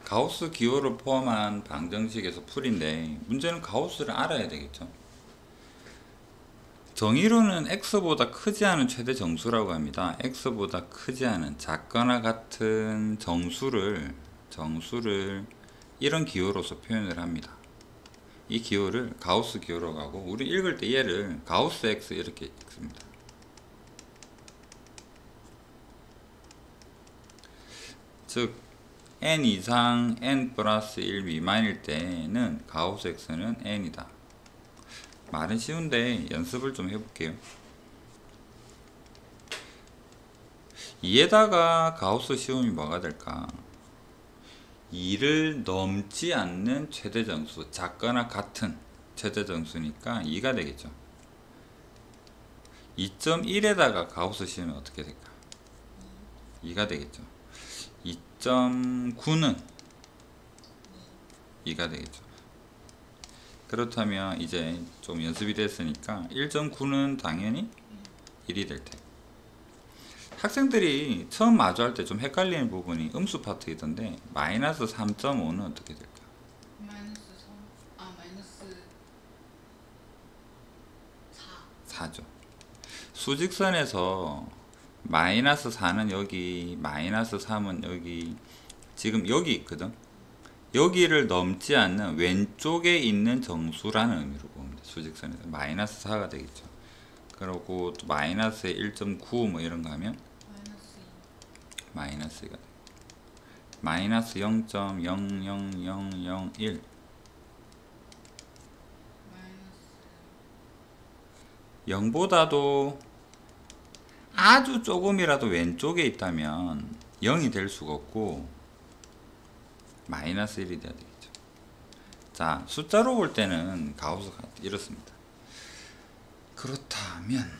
가우스 기호를 포함한 방정식에서 풀인데 문제는 가우스를 알아야 되겠죠. 정의로는 x보다 크지 않은 최대 정수라고 합니다. x보다 크지 않은 작거나 같은 정수를 이런 기호로서 표현을 합니다. 이 기호를 가우스 기호라고 하고, 우리 읽을 때 얘를 가우스 x 이렇게 읽습니다. 즉 n 이상 n 플러스 1 미만일 때는 가우스 x는 n이다. 말은 쉬운데 연습을 좀 해볼게요. 2에다가 가우스 시험이 뭐가 될까? 2를 넘지 않는 최대정수, 작거나 같은 최대정수니까 2가 되겠죠. 2.1에다가 가우스 시험이 어떻게 될까? 2가 되겠죠. 2.9는 2가 되겠죠. 그렇다면 이제 좀 연습이 됐으니까 1.9는 당연히 1이 될 테고, 학생들이 처음 마주할 때 좀 헷갈리는 부분이 음수 파트이던데 마이너스 3.5는 어떻게 될까? 마이너스 3, 마이너스 4. 4죠. 수직선에서 마이너스 4는 여기, 마이너스 3은 여기, 지금 여기 있거든. 여기를 넘지 않는 왼쪽에 있는 정수라는 의미로 봅니다. 수직선에서 마이너스 4가 되겠죠. 그리고 또 마이너스 1.9 뭐 이런 거 하면 마이너스 2. 마이너스가 마이너스 0.00001. 마이너스 0보다도 아주 조금이라도 왼쪽에 있다면 0이 될 수가 없고 마이너스 1이 돼야 되겠죠. 자, 숫자로 볼 때는 가우스가 이렇습니다. 그렇다면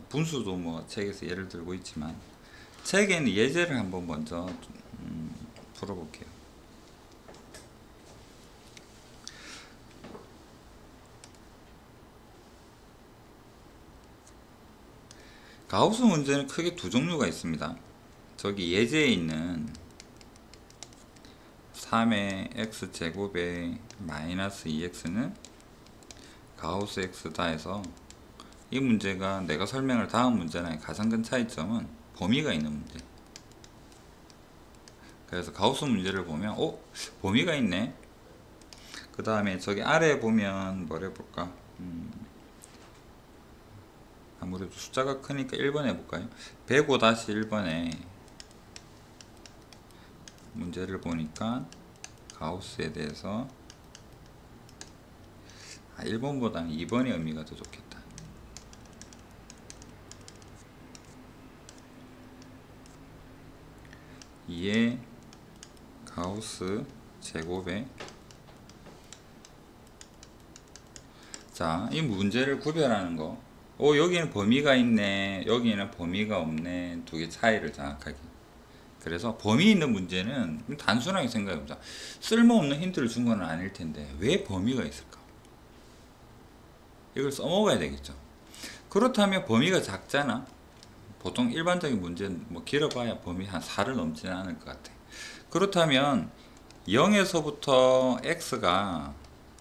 분수도 뭐 책에서 예를 들고 있지만 책에는 예제를 한번 먼저 풀어볼게요. 가우스 문제는 크게 두 종류가 있습니다. 저기 예제에 있는 3의 x제곱의 마이너스 2x는 가우스 x다 해서, 이 문제가 내가 설명을 다음 문제랑 가장 큰 차이점은 범위가 있는 문제. 그래서 가우스 문제를 보면 범위가 있네. 그 다음에 저기 아래에 보면 뭘 해볼까? 아무래도 숫자가 크니까 1번 해볼까요? 105-1번에 문제를 보니까 가우스에 대해서 1번보다는 2번의 의미가 더 좋겠다. 2의 가우스 제곱에, 자, 이 문제를 구별하는 거, 여기는 범위가 있네, 여기는 범위가 없네, 두 개 차이를 정확하게. 그래서 범위 있는 문제는 단순하게 생각해보자. 쓸모없는 힌트를 준 건 아닐 텐데 왜 범위가 있을까? 이걸 써먹어야 되겠죠. 그렇다면 범위가 작잖아. 보통 일반적인 문제는 뭐 길어봐야 범위 한 4를 넘지는 않을 것 같아. 그렇다면 0에서부터 x가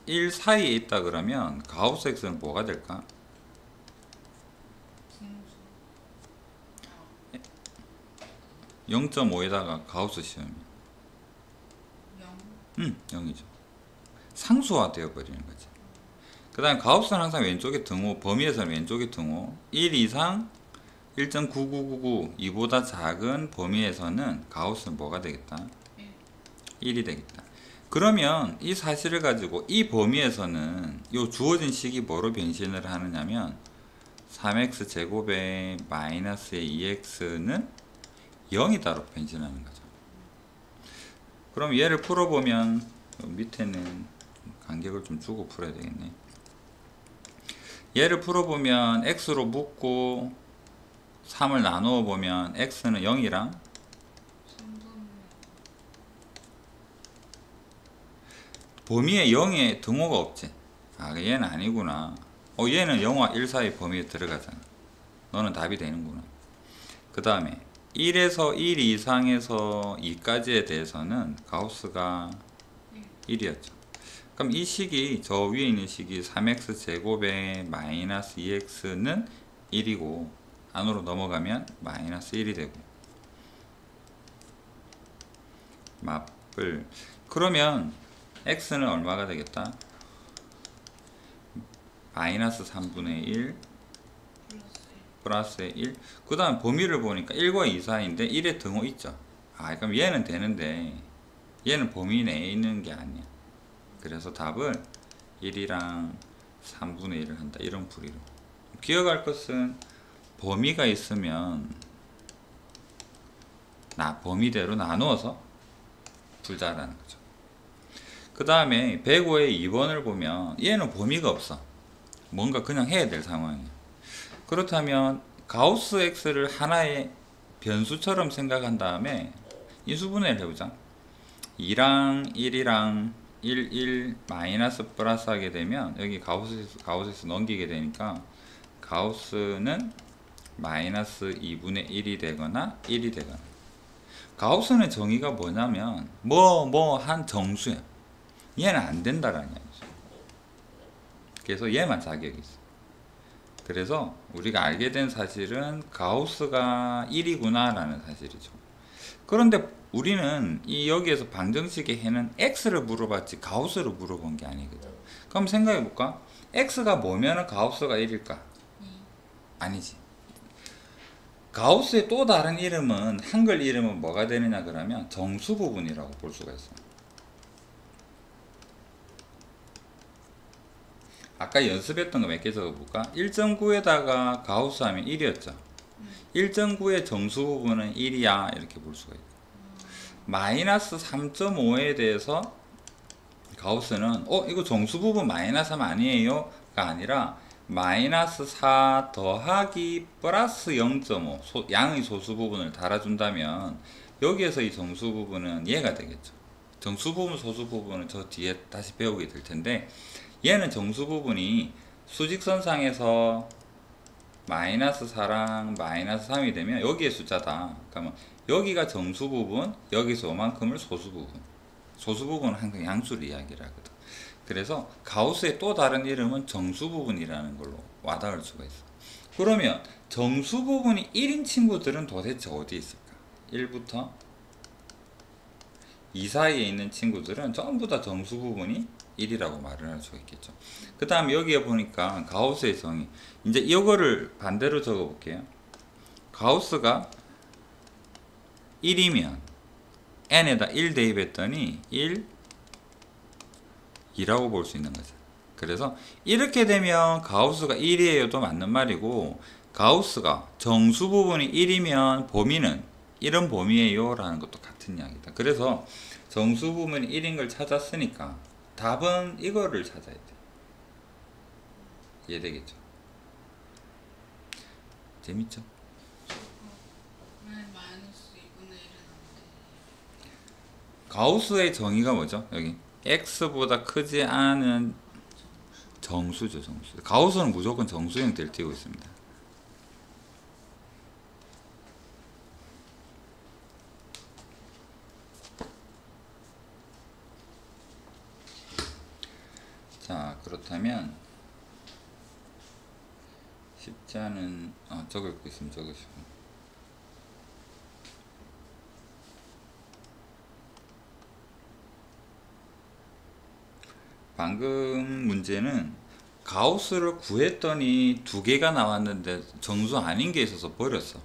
1 사이에 있다 그러면 가우스 x는 뭐가 될까? 0.5에다가 가우스 시험이 0. 0이죠. 상수화 되어버리는 거지. 그 다음에 가우스는 항상 왼쪽에 등호, 범위에서는 왼쪽에 등호, 1 이상 1.9999, 이보다 작은 범위에서는 가우스는 뭐가 되겠다? 1이 되겠다. 그러면 이 사실을 가지고 이 범위에서는 이 주어진 식이 뭐로 변신을 하느냐면 3x 제곱에 마이너스의 2x는 0이다로 변신하는 거죠. 그럼 얘를 풀어보면 밑에는 간격을 좀 주고 풀어야 되겠네. 얘를 풀어보면 x로 묶고 3을 나누어 보면 x는 0이랑 3분의 범위에 0의 등호가 없지. 얘는 아니구나. 얘는 0과 1 사이 범위에 들어가잖아. 너는 답이 되는구나. 그 다음에 1에서 1 이상에서 2까지에 대해서는 가우스가 1이었죠. 그럼 이 식이 저 위에 있는 식이 3x 제곱에 마이너스 2x는 1이고 안으로 넘어가면 마이너스 1이 되고 마플 그러면 x는 얼마가 되겠다? 마이너스 3분의 1 플러스 1 그 다음 범위를 보니까 1과 2 사이인데 1의 등호 있죠. 아 그럼 얘는 되는데 얘는 범위 내에 있는 게 아니야. 그래서 답은 1이랑 3분의 1을 한다. 이런 풀이로 기억할 것은 범위가 있으면 범위대로 나누어서 풀자라는 거죠. 그 다음에 105의 2번을 보면 얘는 범위가 없어. 뭔가 그냥 해야 될 상황이야. 그렇다면 가우스 x를 하나의 변수처럼 생각한 다음에 인수분해를 해보자. 2랑 1이랑 1, 1 마이너스 플러스 하게 되면 여기 가우스에서 넘기게 되니까 가우스는 마이너스 2분의 1이 되거나 1이 되거나 가우스는 정의가 뭐냐면 한 정수야. 얘는 안 된다라는 얘기죠. 그래서 얘만 자격이 있어. 그래서 우리가 알게 된 사실은 가우스가 1이구나 라는 사실이죠. 그런데 우리는 여기에서 방정식의 해는 x를 물어봤지 가우스를 물어본 게 아니거든. 그럼 생각해 볼까? x가 뭐면 가우스가 1일까? 아니지. 가우스의 또 다른 이름은 한글 이름은 뭐가 되느냐 그러면 정수 부분이라고 볼 수가 있어. 아까 연습했던 거 몇 개 적어볼까? 1.9에다가 가우스 하면 1이었죠. 1.9의 정수 부분은 1이야 이렇게 볼 수가 있고 마이너스 3.5에 대해서 가우스는 이거 정수 부분 마이너스 3 아니에요? 가 아니라 마이너스 4 더하기 플러스 0.5 양의 소수 부분을 달아준다면 여기에서 이 정수 부분은 얘가 되겠죠. 정수 부분 소수 부분은 저 뒤에 다시 배우게 될 텐데 얘는 정수 부분이 수직선상에서 마이너스 4랑 마이너스 3이 되면 여기에 숫자다. 그러면 여기가 정수 부분, 여기서 요만큼을 소수 부분. 소수 부분은 항상 양수를 이야기를 하거든. 그래서 가우스의 또 다른 이름은 정수 부분이라는 걸로 와닿을 수가 있어. 그러면 정수 부분이 1인 친구들은 도대체 어디에 있을까? 1부터 2 사이에 있는 친구들은 전부 다 정수 부분이 1이라고 말을 할 수가 있겠죠. 그 다음에 여기에 보니까 가우스의 정의 이제 이거를 반대로 적어 볼게요. 가우스가 1이면 n에다 1 대입했더니 1, 2라고 볼 수 있는 거죠. 그래서 이렇게 되면 가우스가 1이에요도 맞는 말이고 가우스가 정수 부분이 1이면 범위는 이런 범위에요 라는 것도 같은 이야기다. 그래서 정수 부분이 1인 걸 찾았으니까 답은 이거를 찾아야 돼. 이해되겠죠? 재밌죠? 왜 마이너스 2분의 1은 안 돼? 가우스의 정의가 뭐죠? 여기 x보다 크지 않은 정수죠. 정수. 가우스는 무조건 정수 형태를 띠고 있습니다. 자, 그렇다면 쉽지 않은 적을 거 있으면 적으시고 방금 문제는 가우스를 구했더니 두 개가 나왔는데 정수 아닌 게 있어서 버렸어.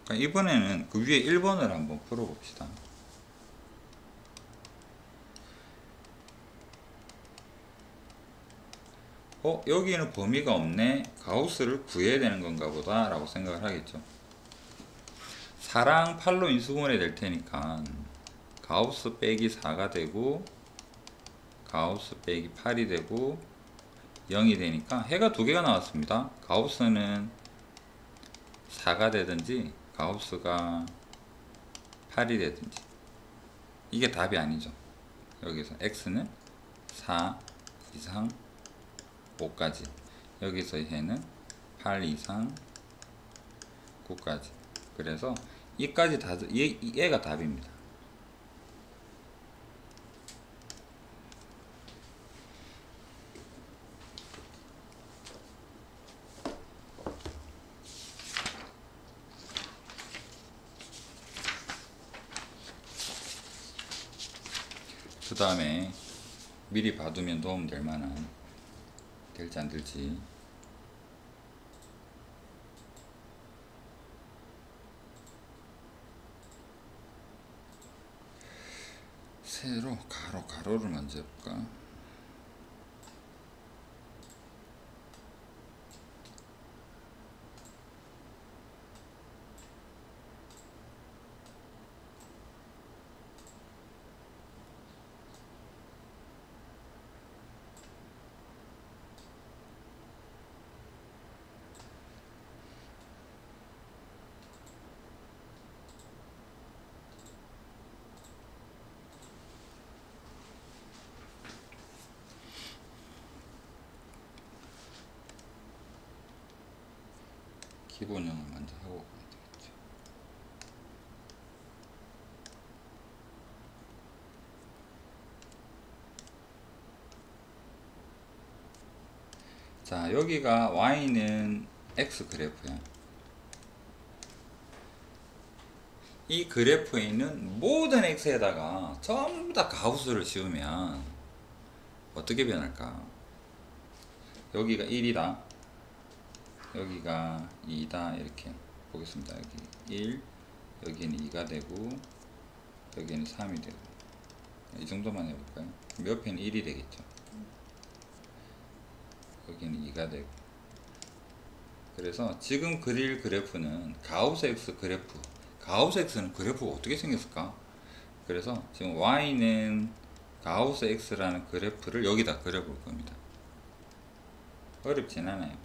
그러니까 이번에는 그 위에 1번을 한번 풀어봅시다. 여기는 범위가 없네. 가우스를 구해야 되는 건가 보다 라고 생각을 하겠죠. 4랑 8로 인수분해 될 테니까 가우스 빼기 4가 되고 가우스 빼기 8이 되고 0이 되니까 해가 두 개가 나왔습니다. 가우스는 4가 되든지 가우스가 8이 되든지 이게 답이 아니죠. 여기서 x는 4 이상 5까지 여기서 해는 8 이상 9까지 그래서 이까지 다 얘가 답입니다. 그 다음에 미리 봐두면 도움 될 만한, 될지 안 될지. 세로 가로를 먼저 해볼까. 기본형을 먼저 하고 가야 되겠죠. 자, 여기가 y는 x 그래프야. 이 그래프에 있는 모든 x에다가 전부 다 가우스를 씌우면 어떻게 변할까? 여기가 1이다, 여기가 2다, 이렇게 보겠습니다. 여기 1, 여기는 2가 되고, 여기는 3이 되고, 이 정도만 해볼까요? 그럼 옆에는 1이 되겠죠. 여기는 2가 되고. 그래서 지금 그릴 그래프는 가우스 X 그래프. 가우스 X는 그래프가 어떻게 생겼을까? 그래서 지금 Y는 가우스 X라는 그래프를 여기다 그려볼 겁니다. 어렵진 않아요.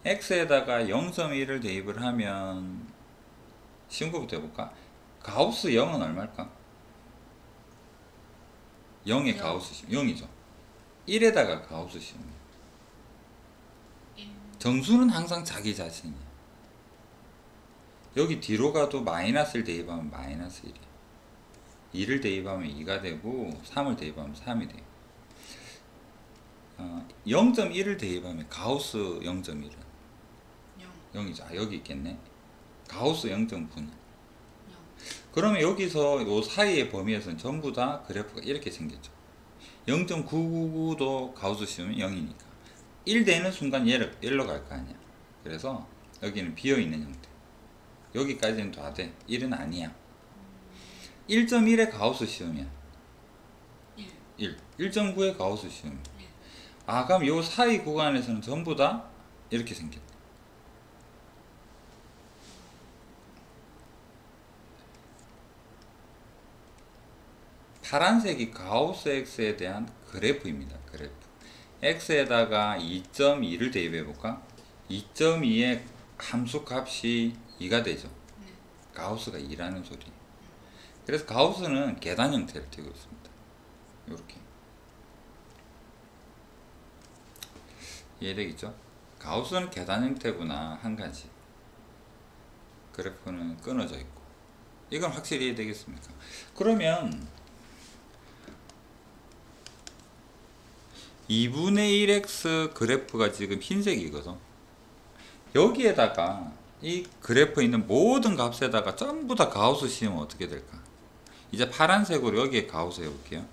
X에다가 0.1을 대입을 하면, 쉬운 거부터 해볼까? 가우스 0은 얼마일까? 0에 가우스 씌움 0이죠. 1에다가 가우스 씌움. 정수는 항상 자기 자신이야. 여기 뒤로 가도 마이너스를 대입하면 마이너스 1이야. 2를 대입하면 2가 되고, 3을 대입하면 3이 돼요. 0.1을 대입하면 가우스 0.1은 0이죠. 아, 여기 있겠네. 가우스 0.9는. 그러면 여기서 요 사이의 범위에서는 전부 다 그래프가 이렇게 생겼죠. 0.999도 가우스 씌우면 0이니까 1 되는 순간 얘로 갈 거 아니야. 그래서 여기는 비어있는 형태. 여기까지는 다 돼. 1은 아니야. 1.1에 가우스 씌우면 1. 1.9에 가우스 씌우면. 아, 그럼 요 사이 구간에서는 전부 다 이렇게 생겼다. 파란색이 가우스 X에 대한 그래프입니다. 그래프. X에다가 2.2를 대입해 볼까? 2.2의 함수 값이 2가 되죠. 가우스가 2라는 소리. 그래서 가우스는 계단 형태를 띄고 있습니다. 이렇게. 이해되겠죠? 가우스는 계단 형태구나, 한 가지. 그래프는 끊어져 있고. 이건 확실히 이해되겠습니까? 그러면 2분의 1x 그래프가 지금 흰색이거든. 여기에다가 이 그래프에 있는 모든 값에다가 전부 다 가우스 씌우면 어떻게 될까? 이제 파란색으로 여기에 가우스 해볼게요.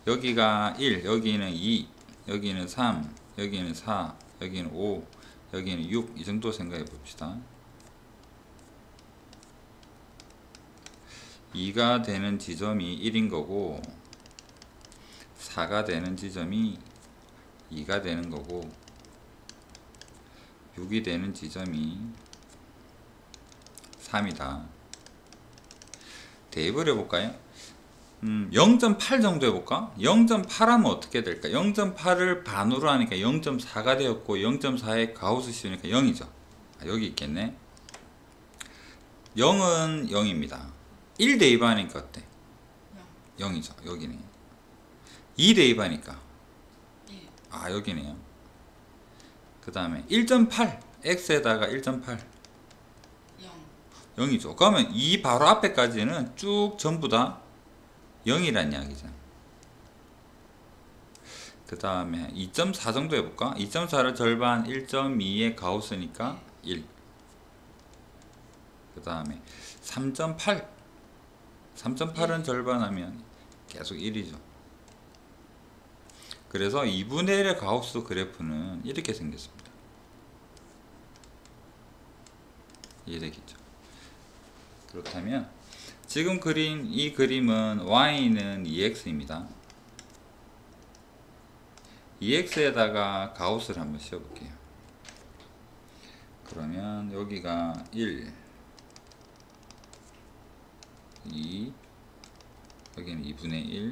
여기가 1, 여기는 2, 여기는 3, 여기는 4, 여기는 5, 여기는 6, 이 정도 생각해 봅시다. 2가 되는 지점이 1인 거고, 4가 되는 지점이 2가 되는 거고, 6이 되는 지점이 3이다. 대입을 해볼까요? 0.8 정도 해볼까? 0.8 하면 어떻게 될까? 0.8을 반으로 하니까 0.4가 되었고, 0.4에 가우스 씌우니까 0이죠. 아, 여기 있겠네. 0은 0입니다. 1 대입하니까 어때? 0이죠. 여기네. 2 대입하니까 아, 여기네요. 그 다음에 1.8 x에다가 1.8 0이죠. 그러면 이 바로 앞에까지는 쭉 전부 다 0이란 이야기죠. 그 다음에 2.4 정도 해볼까? 2.4를 절반 1.2의 가우스니까 1. 그 다음에 3.8. 3.8은 절반하면 계속 1이죠. 그래서 2분의 1의 가우스 그래프는 이렇게 생겼습니다. 이해되겠죠? 그렇다면 지금 그린 이 그림은 y는 2x입니다. 2x에다가 가우스를 한번 씌워볼게요. 그러면 여기가 1, 2, 여기는 2분의 1,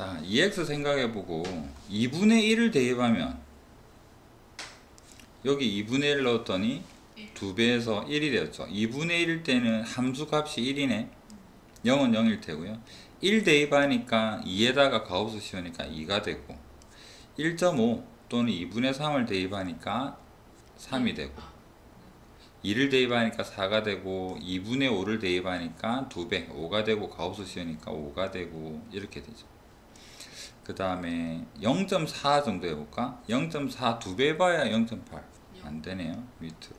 자, 2x 생각해보고 2분의 1을 대입하면 여기 2분의 1 넣었더니 2배에서 1이 되었죠. 2분의 1일 때는 함수 값이 1이네. 0은 0일 테고요. 1 대입하니까 2에다가 가우스 씌우니까 2가 되고 1.5 또는 2분의 3을 대입하니까 3이 되고 2를 대입하니까 4가 되고 2분의 5를 대입하니까 2배 5가 되고 가우스 씌우니까 5가 되고 이렇게 되죠. 그 다음에 0.4 정도 해볼까? 0.4 2배 봐야 0.8 안되네요. 밑으로.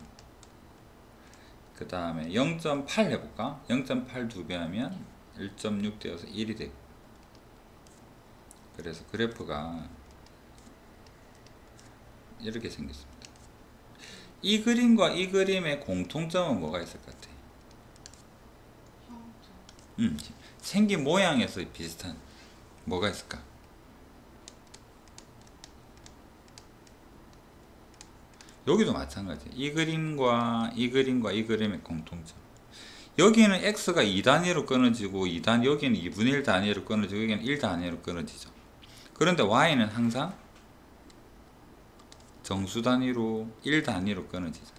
그 다음에 0.8 해볼까? 0.8 2배 하면 1.6 되어서 1이 되고. 그래서 그래프가 이렇게 생겼습니다. 이 그림과 이 그림의 공통점은 뭐가 있을 것 같아? 생긴 모양에서 비슷한 뭐가 있을까? 여기도 마찬가지. 이 그림과 이 그림과 이 그림의 공통점. 여기는 x가 2단위로 끊어지고 여기는 2분의 1 단위로 끊어지고 여기는 1 단위로 끊어지죠. 그런데 y는 항상 정수 단위로 1 단위로 끊어지죠.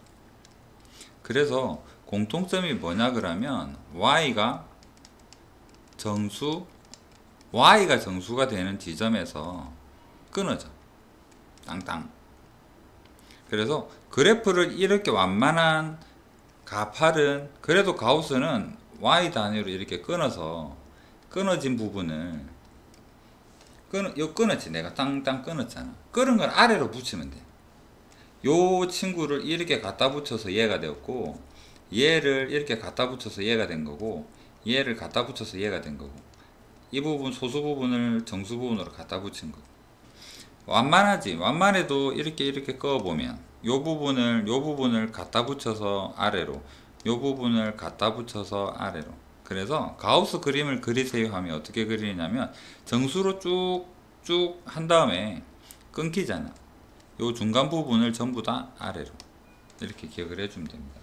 그래서 공통점이 뭐냐 그러면 y가 정수가 되는 지점에서 끊어져. 땅땅. 그래서 그래프를 이렇게 완만한 가팔은 그래도 가우스는 y 단위로 이렇게 끊어서 끊어진 부분을 끊었지. 내가 땅땅 끊었잖아. 끊은 걸 아래로 붙이면 돼. 요 친구를 이렇게 갖다 붙여서 얘가 되었고 얘를 이렇게 갖다 붙여서 얘가 된 거고 얘를 갖다 붙여서 얘가 된 거고 이 부분 소수 부분을 정수 부분으로 갖다 붙인 거고 완만하지. 완만해도 이렇게 그어보면 요 부분을 갖다 붙여서 아래로 요 부분을 갖다 붙여서 아래로. 그래서 가우스 그림을 그리세요 하면 어떻게 그리냐면 정수로 쭉쭉 한 다음에 끊기잖아. 요 중간 부분을 전부 다 아래로 이렇게 기억을 해주면 됩니다.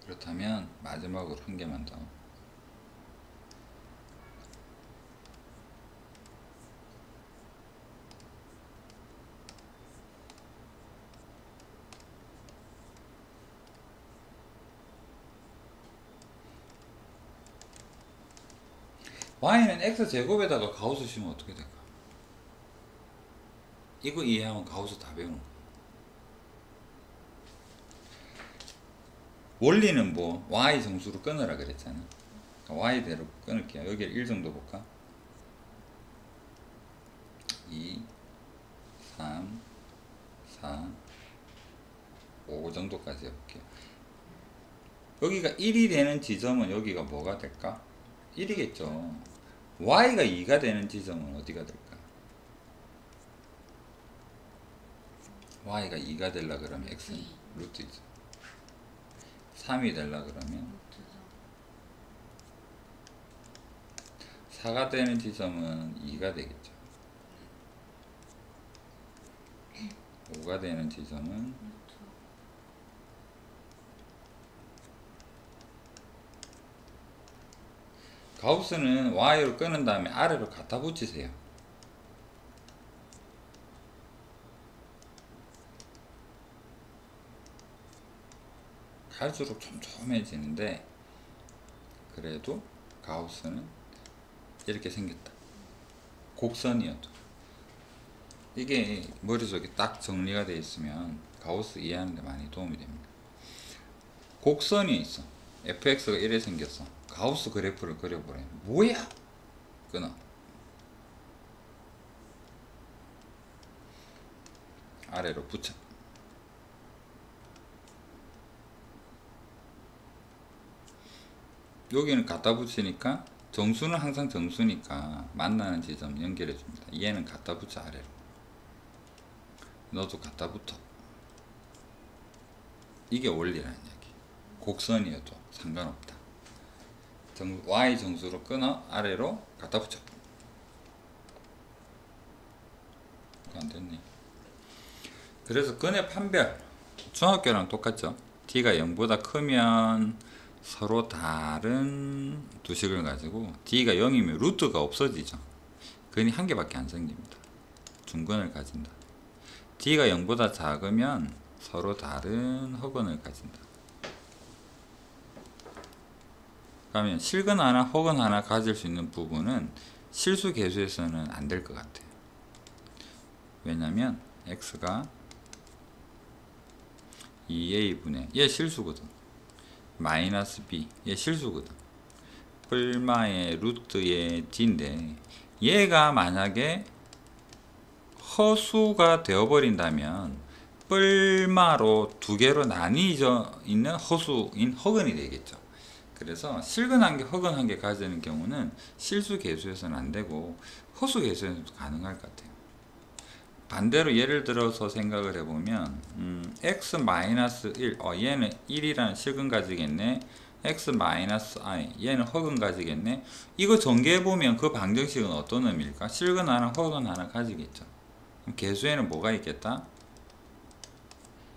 그렇다면 마지막으로 한 개만 더. y는 x제곱에다가 가우스 씌우면 어떻게 될까? 이거 이해하면 가우스 다 배우는 거야. 원리는 뭐 y 정수로 끊으라 그랬잖아. y대로 끊을게요. 여기를 1 정도 볼까? 2, 3, 4, 5 정도까지 해볼게요. 여기가 1이 되는 지점은 여기가 뭐가 될까? 1이겠죠. y가 2가 되는 지점은 어디가 될까? y가 2가 되려 그러면 x는 루트이죠. 3이 되려 그러면 4가 되는 지점은 2가 되겠죠. 5가 되는 지점은 가우스는 Y로 끊은 다음에 아래로 갖다 붙이세요. 갈수록 촘촘해지는데 그래도 가우스는 이렇게 생겼다. 곡선이어도 이게 머릿속에 딱 정리가 되어 있으면 가우스 이해하는 데 많이 도움이 됩니다. 곡선이 있어. fx가 이래 생겼어. 가우스 그래프를 그려보래. 뭐야? 끊어. 아래로 붙여. 여기는 갖다 붙이니까 정수는 항상 정수니까 만나는 지점 연결해 줍니다. 얘는 갖다 붙여 아래로. 너도 갖다 붙어. 이게 원리라는 얘기. 곡선이어도 상관없다. Y 정수로 끊어 아래로 갖다 붙여. 안 됐네. 그래서 근의 판별 중학교랑 똑같죠. D가 0보다 크면 서로 다른 두식을 가지고 D가 0이면 루트가 없어지죠. 근이 한 개밖에 안 생깁니다. 중근을 가진다. D가 0보다 작으면 서로 다른 허근을 가진다. 그러면 실근 하나 허근 하나 가질 수 있는 부분은 실수 계수에서는 안 될 것 같아요. 왜냐면 x가 2a분의 얘 실수거든. 마이너스 b 얘 실수거든. 뿔마의 루트의 d인데 얘가 만약에 허수가 되어버린다면 뿔마로 두 개로 나뉘어져 있는 허수인 허근이 되겠죠. 그래서 실근 한 개, 허근 한 개 가지는 경우는 실수 계수에서는 안 되고 허수 계수에서는 가능할 것 같아요. 반대로 예를 들어서 생각을 해보면 x-1 얘는 1이라는 실근 가지겠네. x-i 얘는 허근 가지겠네. 이거 전개해보면 그 방정식은 어떤 의미일까? 실근 하나 허근 하나 가지겠죠. 그럼 계수에는 뭐가 있겠다?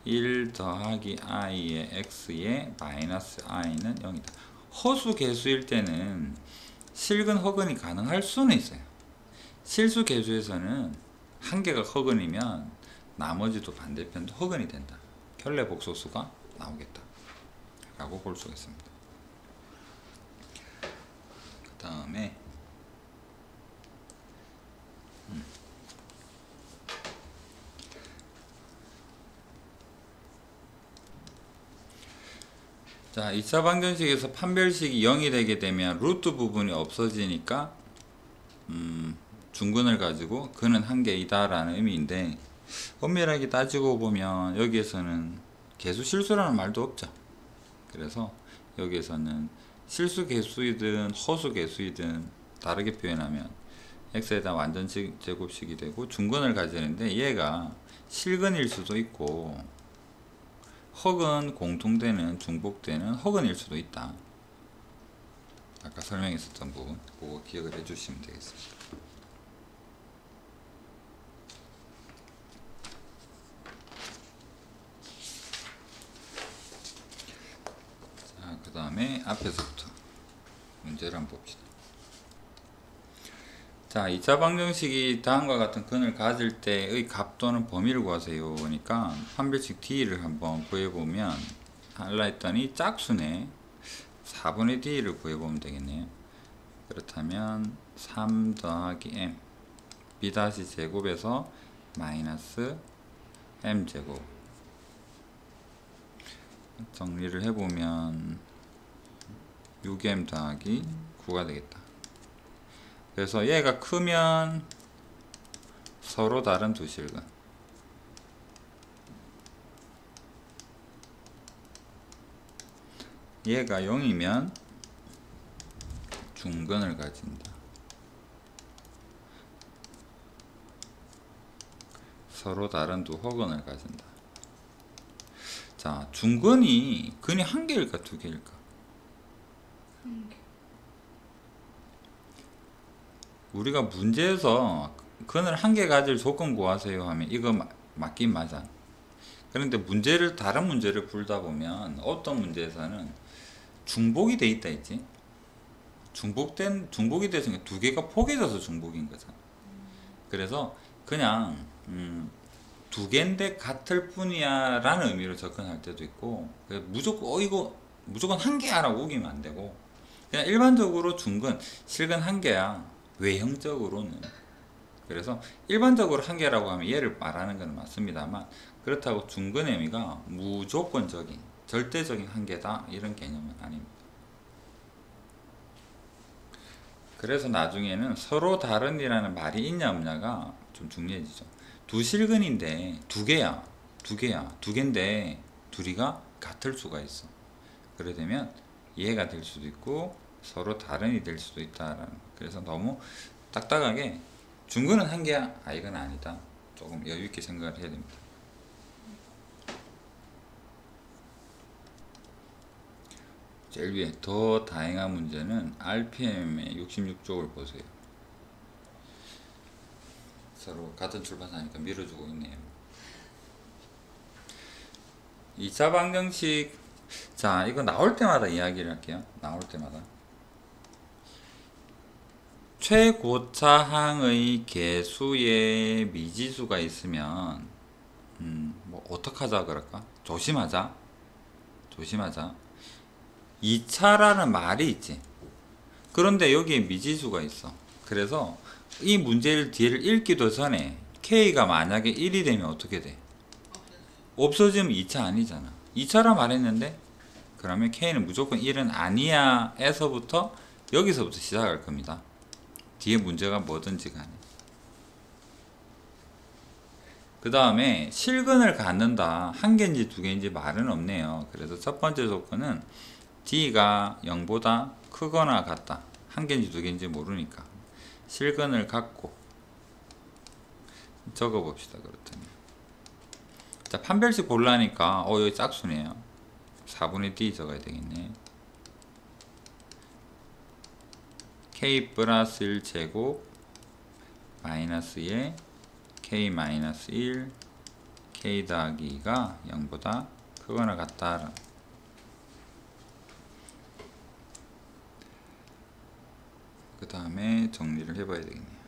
1 더하기 i의 x의 마이너스 i는 0이다. 허수 계수일 때는 실근 허근이 가능할 수는 있어요. 실수 계수에서는 한 개가 허근이면 나머지도 반대편도 허근이 된다. 결례 복소수가 나오겠다 라고 볼 수가 있습니다. 그 다음에 자, 2차 방정식에서 판별식이 0이 되게 되면 루트 부분이 없어지니까 중근을 가지고 근은 한 개이다 라는 의미인데 엄밀하게 따지고 보면 여기에서는 개수 실수라는 말도 없죠. 그래서 여기에서는 실수 개수이든 허수 개수이든 다르게 표현하면 x에 대한 완전 제곱식이 되고 중근을 가지는데 얘가 실근일 수도 있고 허근 공통되는 중복되는 허근일 수도 있다. 아까 설명했었던 부분 그거 기억을 해주시면 되겠습니다. 자, 그 다음에 앞에서부터 문제를 한번 봅시다. 자, 2차 방정식이 다음과 같은 근을 가질 때의 값 또는 범위를 구하세요. 그러니까 판별식 D를 한번 구해보면 할라 했더니 짝수네. 4분의 D를 구해보면 되겠네요. 그렇다면 3 더하기 M B 다시 제곱에서 마이너스 M 제곱 정리를 해보면 6M 더하기 9가 되겠다. 그래서 얘가 크면 서로 다른 두 실근 얘가 0이면 중근을 가진다. 서로 다른 두 허근을 가진다. 자, 중근이 근이 한 개일까 두 개일까? 한 개. 우리가 문제에서 근을 한 개 가질 조건 구하세요 하면 이거 맞긴 맞아. 그런데 문제를 다른 문제를 풀다 보면 어떤 문제에서는 중복이 돼 있다 했지. 중복이 됐으니까 두 개가 포개져서 중복인 거잖아. 그래서 그냥 두 개인데 같을 뿐이야 라는 의미로 접근할 때도 있고, 무조건 이거 무조건 한 개야라고 우기면 안 되고, 그냥 일반적으로 중근 실근 한 개야 외형적으로는. 그래서 일반적으로 한 개라고 하면 얘를 말하는 건 맞습니다만, 그렇다고 중근의 의미가 무조건적인 절대적인 한 개다 이런 개념은 아닙니다. 그래서 나중에는 서로 다른이라는 말이 있냐 없냐가 좀 중요해지죠. 두 실근인데 두 개야. 두 개인데 둘이가 같을 수가 있어. 그래 되면 이해가 될 수도 있고 서로 다른이 될 수도 있다라는. 그래서 너무 딱딱하게 중근은 한 개야. 아 이건 아니다. 조금 여유 있게 생각을 해야 됩니다. 제일 위에 더 다양한 문제는 RPM의 66쪽을 보세요. 서로 같은 출판사니까 밀어주고 있네요. 2차 방정식. 자, 이거 나올 때마다 이야기를 할게요. 나올 때마다. 최고차항의 개수의 미지수가 있으면 뭐 어떡하자 그럴까? 조심하자. 2차라는 말이 있지. 그런데 여기에 미지수가 있어. 그래서 이 문제를 뒤를 읽기도 전에 K가 만약에 1이 되면 어떻게 돼? 없어지면 2차 아니잖아. 2차라 말했는데 그러면 K는 무조건 1은 아니야 에서부터 여기서부터 시작할 겁니다. 뒤에 문제가 뭐든지 간에. 그 다음에 실근을 갖는다. 한 개인지 두 개인지 말은 없네요. 그래서 첫 번째 조건은 D가 0보다 크거나 같다. 한 개인지 두 개인지 모르니까 실근을 갖고 적어 봅시다. 그렇다면 자, 판별식 보려니까 여기 짝수네요. 4분의 D 적어야 되겠네. K 플러스 1 제곱 마이너스 2에 K 마이너스 1 K 더하기 2가 0보다 크거나 같다. 그 다음에 정리를 해봐야 되겠네요.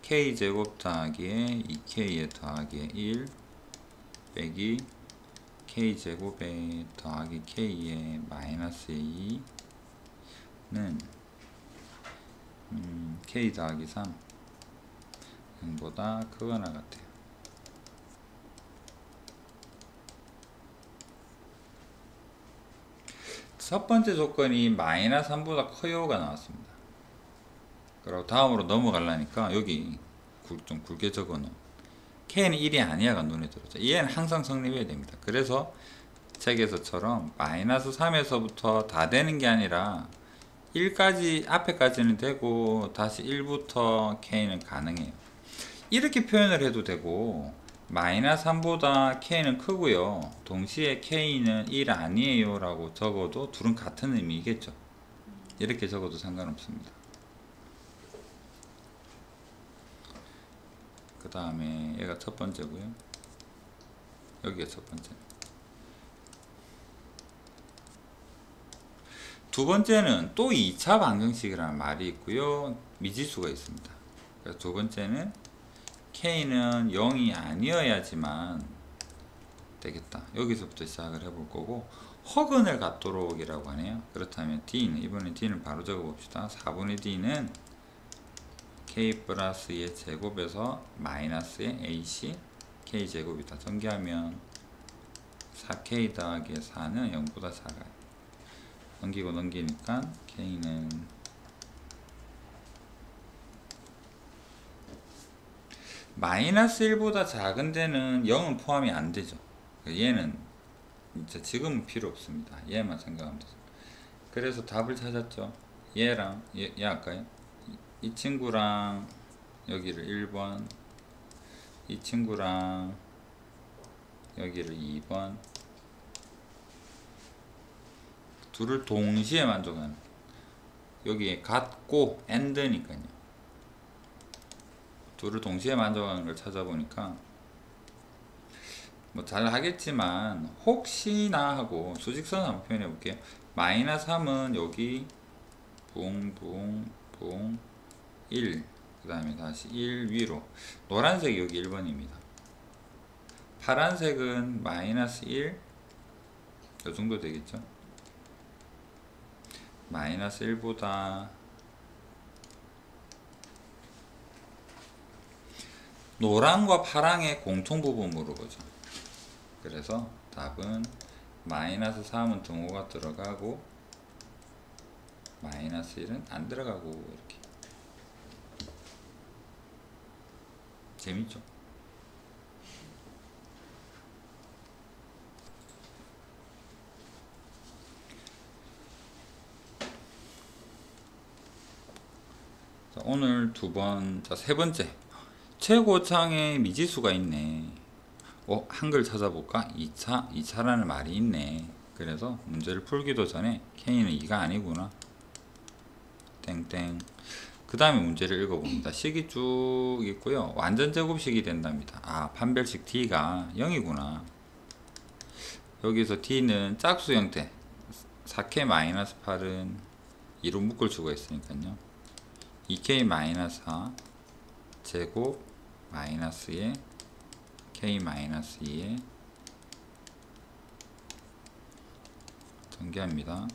K제곱 더하기에 2K에 더하기에 1 빼기 K제곱에 더하기 K에 마이너스 2는 K 더하기 3 0보다 크거나 같아요. 첫 번째 조건이 마이너스 3보다 커요가 나왔습니다. 그리고 다음으로 넘어가려니까 여기 좀 굵게 적어놓은 K는 1이 아니야가 눈에 들어오죠. 얘는 항상 성립해야 됩니다. 그래서 책에서처럼 마이너스 3에서부터 다 되는 게 아니라 1까지 앞에까지는 되고 다시 1부터 K는 가능해요. 이렇게 표현을 해도 되고 마이너스 3보다 K는 크고요. 동시에 K는 1 아니에요 라고 적어도 둘은 같은 의미겠죠. 이렇게 적어도 상관없습니다. 그 다음에 얘가 첫 번째고요. 여기가 첫 번째. 두 번째는 또 2차 방정식이라는 말이 있고요. 미지수가 있습니다. 그래서 두 번째는 K는 0이 아니어야지만 되겠다. 여기서부터 시작을 해볼 거고, 허근을 갖도록 이라고 하네요. 그렇다면 D는, 이번엔 D는 바로 적어 봅시다. 4분의 D는 K 플러스 2의 제곱에서 마이너스의 AC K제곱이다. 전개하면 4K 더하기 4는 0보다 작아요. 넘기니까 K는 마이너스 1보다 작은 데는 0은 포함이 안 되죠. 얘는 진짜 지금은 필요 없습니다. 얘만 생각하면 되죠. 그래서 답을 찾았죠. 얘랑 얘 할까요? 이 친구랑 여기를 1번, 이 친구랑 여기를 2번, 둘을 동시에 만족하는, 여기에 같고 AND니까요. 둘을 동시에 만족하는 걸 찾아보니까 뭐 잘 하겠지만 혹시나 하고 수직선 한번 표현해 볼게요. 마이너스 3은 여기 붕붕붕 1, 그 다음에 다시 1 위로. 노란색이 여기 1번입니다. 파란색은 마이너스 1, 이 정도 되겠죠. 마이너스 1보다 노랑과 파랑의 공통 부분 물어보죠. 그래서 답은 마이너스 3은 등호가 들어가고 마이너스 1은 안 들어가고, 이렇게. 재밌죠? 자, 오늘 세 번째. 최고창에 미지수가 있네. 한글 찾아볼까? 2차라는 말이 있네. 그래서 문제를 풀기도 전에 K는 2가 아니구나. 땡땡. 그 다음에 문제를 읽어봅니다. 식이 쭉 있고요. 완전 제곱식이 된답니다. 판별식 D가 0이구나. 여기서 D는 짝수 형태. 4K-8은 2로 묶을 수가 있으니까요. 2K-4 제곱 마이너스에 K-2에 전개합니다.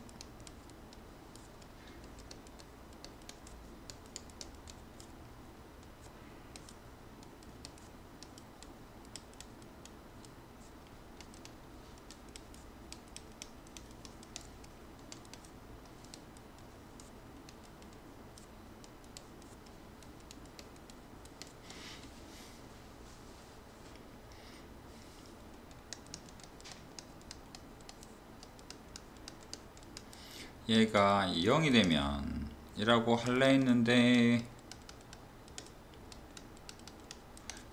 얘가 0이 되면 이라고 할래 했는데,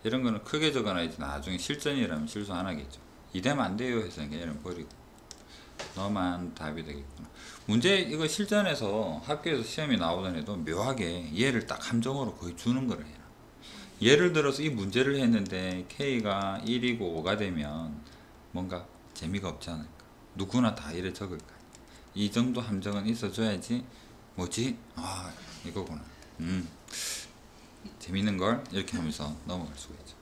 이런 거는 크게 적어놔야지 나중에 실전이라면 실수 안 하겠죠. 이 되면 안 돼요 해서 얘는 버리고 너만 답이 되겠구나. 문제 이거 실전에서 학교에서 시험이 나오던 애도 묘하게 얘를 딱 함정으로 거의 주는 거라 해요. 예를 들어서 이 문제를 했는데 K가 1이고 5가 되면 뭔가 재미가 없지 않을까. 누구나 다 이래 적을까. 이 정도 함정은 있어줘야지. 뭐지? 이거구나. 재밌는 걸 이렇게 하면서 넘어갈 수가 있죠.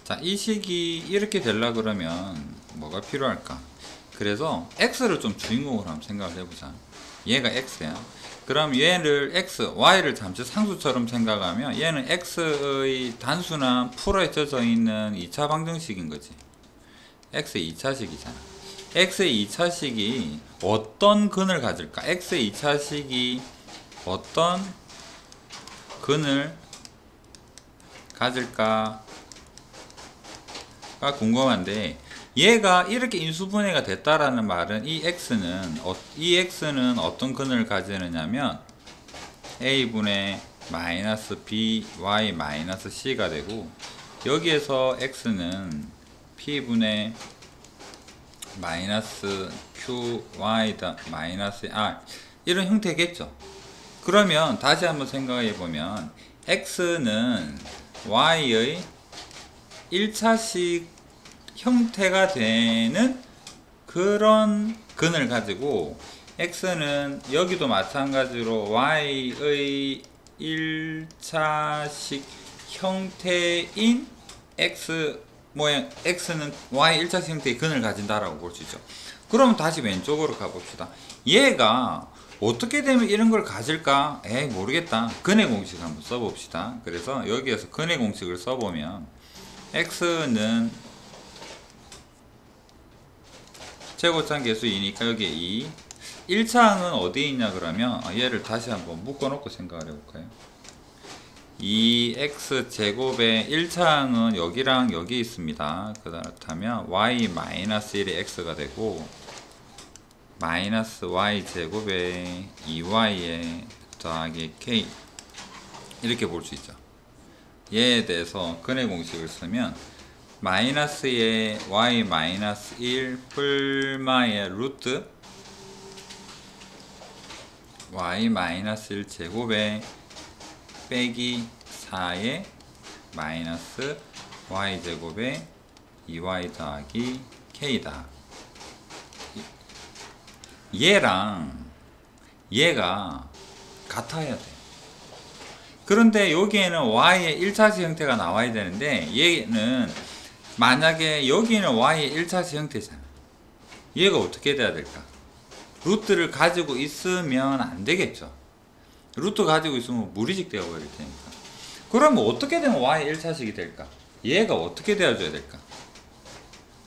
자, 이 식이 이렇게 되려 그러면 뭐가 필요할까? 그래서 x를 좀 주인공으로 한번 생각을 해보자. 얘가 x야. 그럼 얘를 x, y를 잠시 상수처럼 생각하면 얘는 x의 단순한 풀에 젖어 있는 2차 방정식인 거지. x의 2차식이잖아. x의 2차식이 어떤 근을 가질까? x의 2차식이 어떤 근을 가질까가 궁금한데, 얘가 이렇게 인수분해가 됐다라는 말은 이 x는 어떤 근을 가지느냐면 a분의 마이너스 by 마이너스 c가 되고, 여기에서 x는 p분의 마이너스 qy 마이너스 r 이런 형태겠죠. 그러면 다시 한번 생각해 보면 x는 y의 1차식 형태가 되는 그런 근을 가지고, x는 여기도 마찬가지로 y의 1차식 형태인 x 모양, x는 y 1차식 형태의 근을 가진다라고 볼 수 있죠. 그럼 다시 왼쪽으로 가봅시다. 얘가 어떻게 되면 이런 걸 가질까? 모르겠다. 근의 공식 한번 써봅시다. 그래서 여기에서 근의 공식을 써보면 x는 최고차항 계수 2니까 여기에 2. 1차항은 어디에 있냐 그러면 얘를 다시 한번 묶어놓고 생각을 해볼까요? 2x제곱의 1차항은 여기랑 여기 있습니다. 그렇다면 y-1의 x가 되고, 마이너스 y제곱의 2y에 더하기 k 이렇게 볼 수 있죠. 얘에 대해서 근의 공식을 쓰면 마이너스의 y-1 풀마의 루트 y-1 제곱에 빼기 4의 마이너스 y제곱에 2y 더하기 k다. 얘랑 얘가 같아야 돼. 그런데 여기에는 y의 1차식 형태가 나와야 되는데 얘는 만약에 여기는 y의 1차식 형태잖아. 얘가 어떻게 돼야 될까? 루트를 가지고 있으면 안 되겠죠. 루트 가지고 있으면 무리식 되어 버릴 테니까. 그러면 어떻게 되면 y의 1차식이 될까? 얘가 어떻게 되어줘야 될까?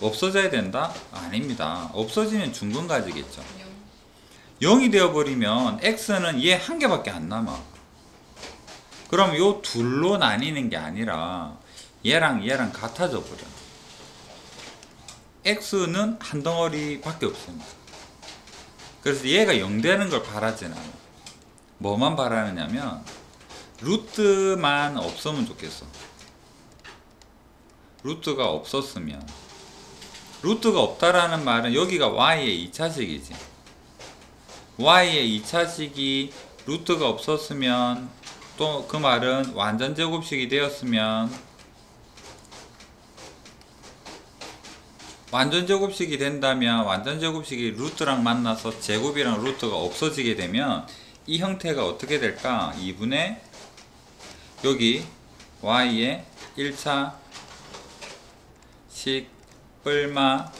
없어져야 된다? 아닙니다. 없어지면 중근 가지겠죠. 0이 되어버리면 x는 얘 한 개밖에 안 남아. 그럼 요 둘로 나뉘는 게 아니라 얘랑 얘랑 같아져 버려. x는 한 덩어리밖에 없습니다. 그래서 얘가 0 되는 걸 바라진 않아. 뭐만 바라느냐면 루트만 없으면 좋겠어. 루트가 없었으면, 루트가 없다라는 말은 여기가 y의 2차식이지. y의 2차식이 루트가 없었으면, 또 그 말은 완전 제곱식이 되었으면, 완전 제곱식이 된다면 완전 제곱식이 루트랑 만나서 제곱이랑 루트가 없어지게 되면 이 형태가 어떻게 될까? 2분의 여기 y의 1차식 뿔마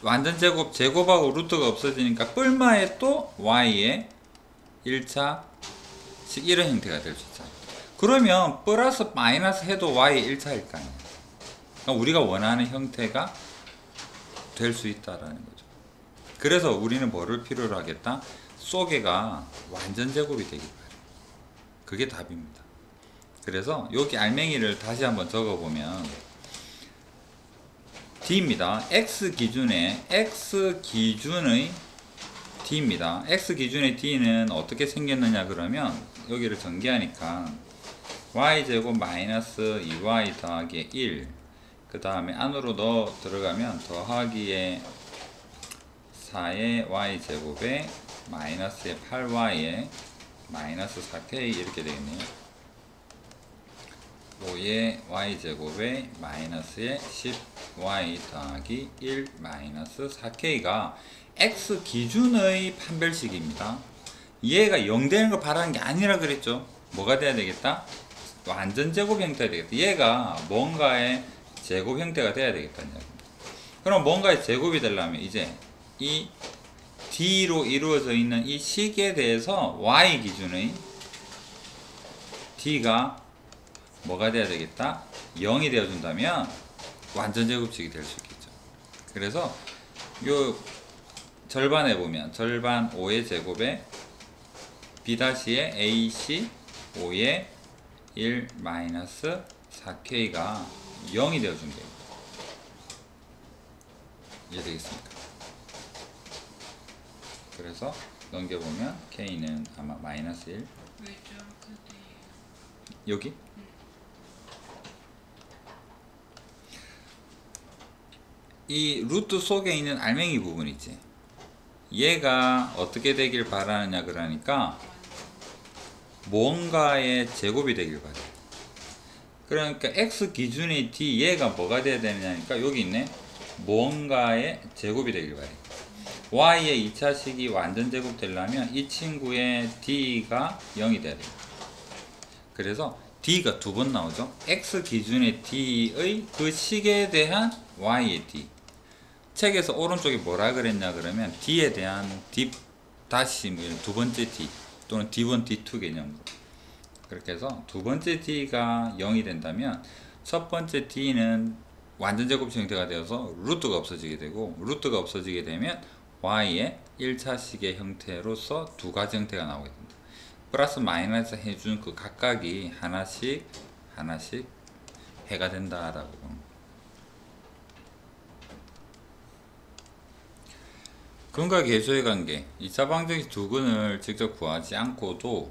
완전 제곱, 제곱하고 루트가 없어지니까 뿔마에 또 y의 1차식 이런 형태가 될 수 있잖아요. 그러면 플러스 마이너스 해도 y의 1차일 거 아니에요. 그러니까 우리가 원하는 형태가 될 수 있다라는 거죠. 그래서 우리는 뭐를 필요로 하겠다? 소개가 완전 제곱이 되길 바래요. 그게 답입니다. 그래서 여기 알맹이를 다시 한번 적어보면 D입니다. X 기준의 D입니다. X 기준의 D는 어떻게 생겼느냐 그러면 여기를 전개하니까 Y제곱 마이너스 2Y 더하기 1 그 다음에 안으로 넣어 들어가면 더하기에 4의 Y제곱에 마이너스의 8Y에 마이너스 4K 이렇게 되겠네요. 5의 Y제곱에 마이너스의 10Y 더하기 1 마이너스 4K가 X 기준의 판별식입니다. 얘가 0 되는 걸 바라는 게 아니라 그랬죠. 뭐가 돼야 되겠다? 완전 제곱 형태가 되겠다. 얘가 뭔가의 제곱 형태가 돼야 되겠다는 이야기입니다. 그럼 뭔가의 제곱이 되려면 이제 이 D로 이루어져 있는 이 식에 대해서 Y 기준의 D가 뭐가 돼야 되겠다? 0이 되어준다면 완전 제곱식이 될 수 있겠죠. 그래서 요 절반에 보면 절반 5의 제곱에 B-의 AC 5의 1 마이너스 4K가 0이 되어준 거예요. 이해되겠습니까? 그래서 넘겨보면 K는 아마 마이너스 1 왜 저렇게 돼요? 여기? 이 루트 속에 있는 알맹이 부분 있지. 얘가 어떻게 되길 바라느냐 그러니까 뭔가의 제곱이 되길 바래. 그러니까 x 기준의 d 얘가 뭐가 돼야 되느냐니까 여기 있네. 뭔가의 제곱이 되길 바래. y의 2차식이 완전 제곱 되려면 이 친구의 d가 0이 돼야 돼. 그래서 d가 두 번 나오죠. x 기준의 d의 그 식에 대한 y의 d. 책에서 오른쪽에 뭐라 그랬냐 그러면 d에 대한 d 다시 두 번째 d 또는 d1, d2 개념으로 그렇게 해서 두 번째 d가 0이 된다면 첫 번째 d는 완전 제곱식 형태가 되어서 루트가 없어지게 되고 루트가 없어지게 되면 y의 1차식의 형태로서 두 가지 형태가 나오게 됩니다. 플러스 마이너스 해준 그 각각이 하나씩 해가 된다라고 봅니다. 근과 계수의 관계 2차 방정식 두 근을 직접 구하지 않고도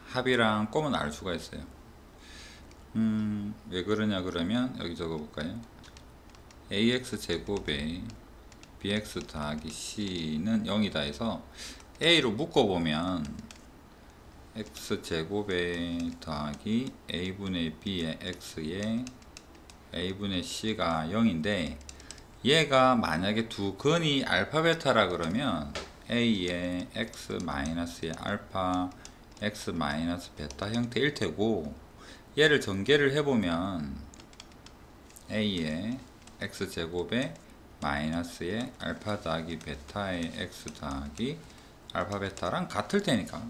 합이랑 꼼은 알 수가 있어요. 왜 그러냐 그러면 여기 적어볼까요? ax 제곱에 bx 더하기 c는 0이다 해서 a로 묶어보면 x 제곱에 더하기 a분의 b의 x에 a분의 c가 0인데 얘가 만약에 두 근이 알파 베타라 그러면 a의 x 마이너스의 알파 x 마이너스 베타 형태일 테고, 얘를 전개를 해보면 a의 x제곱에 마이너스의 알파 더하기 베타의 x 더하기 알파 베타랑 같을 테니까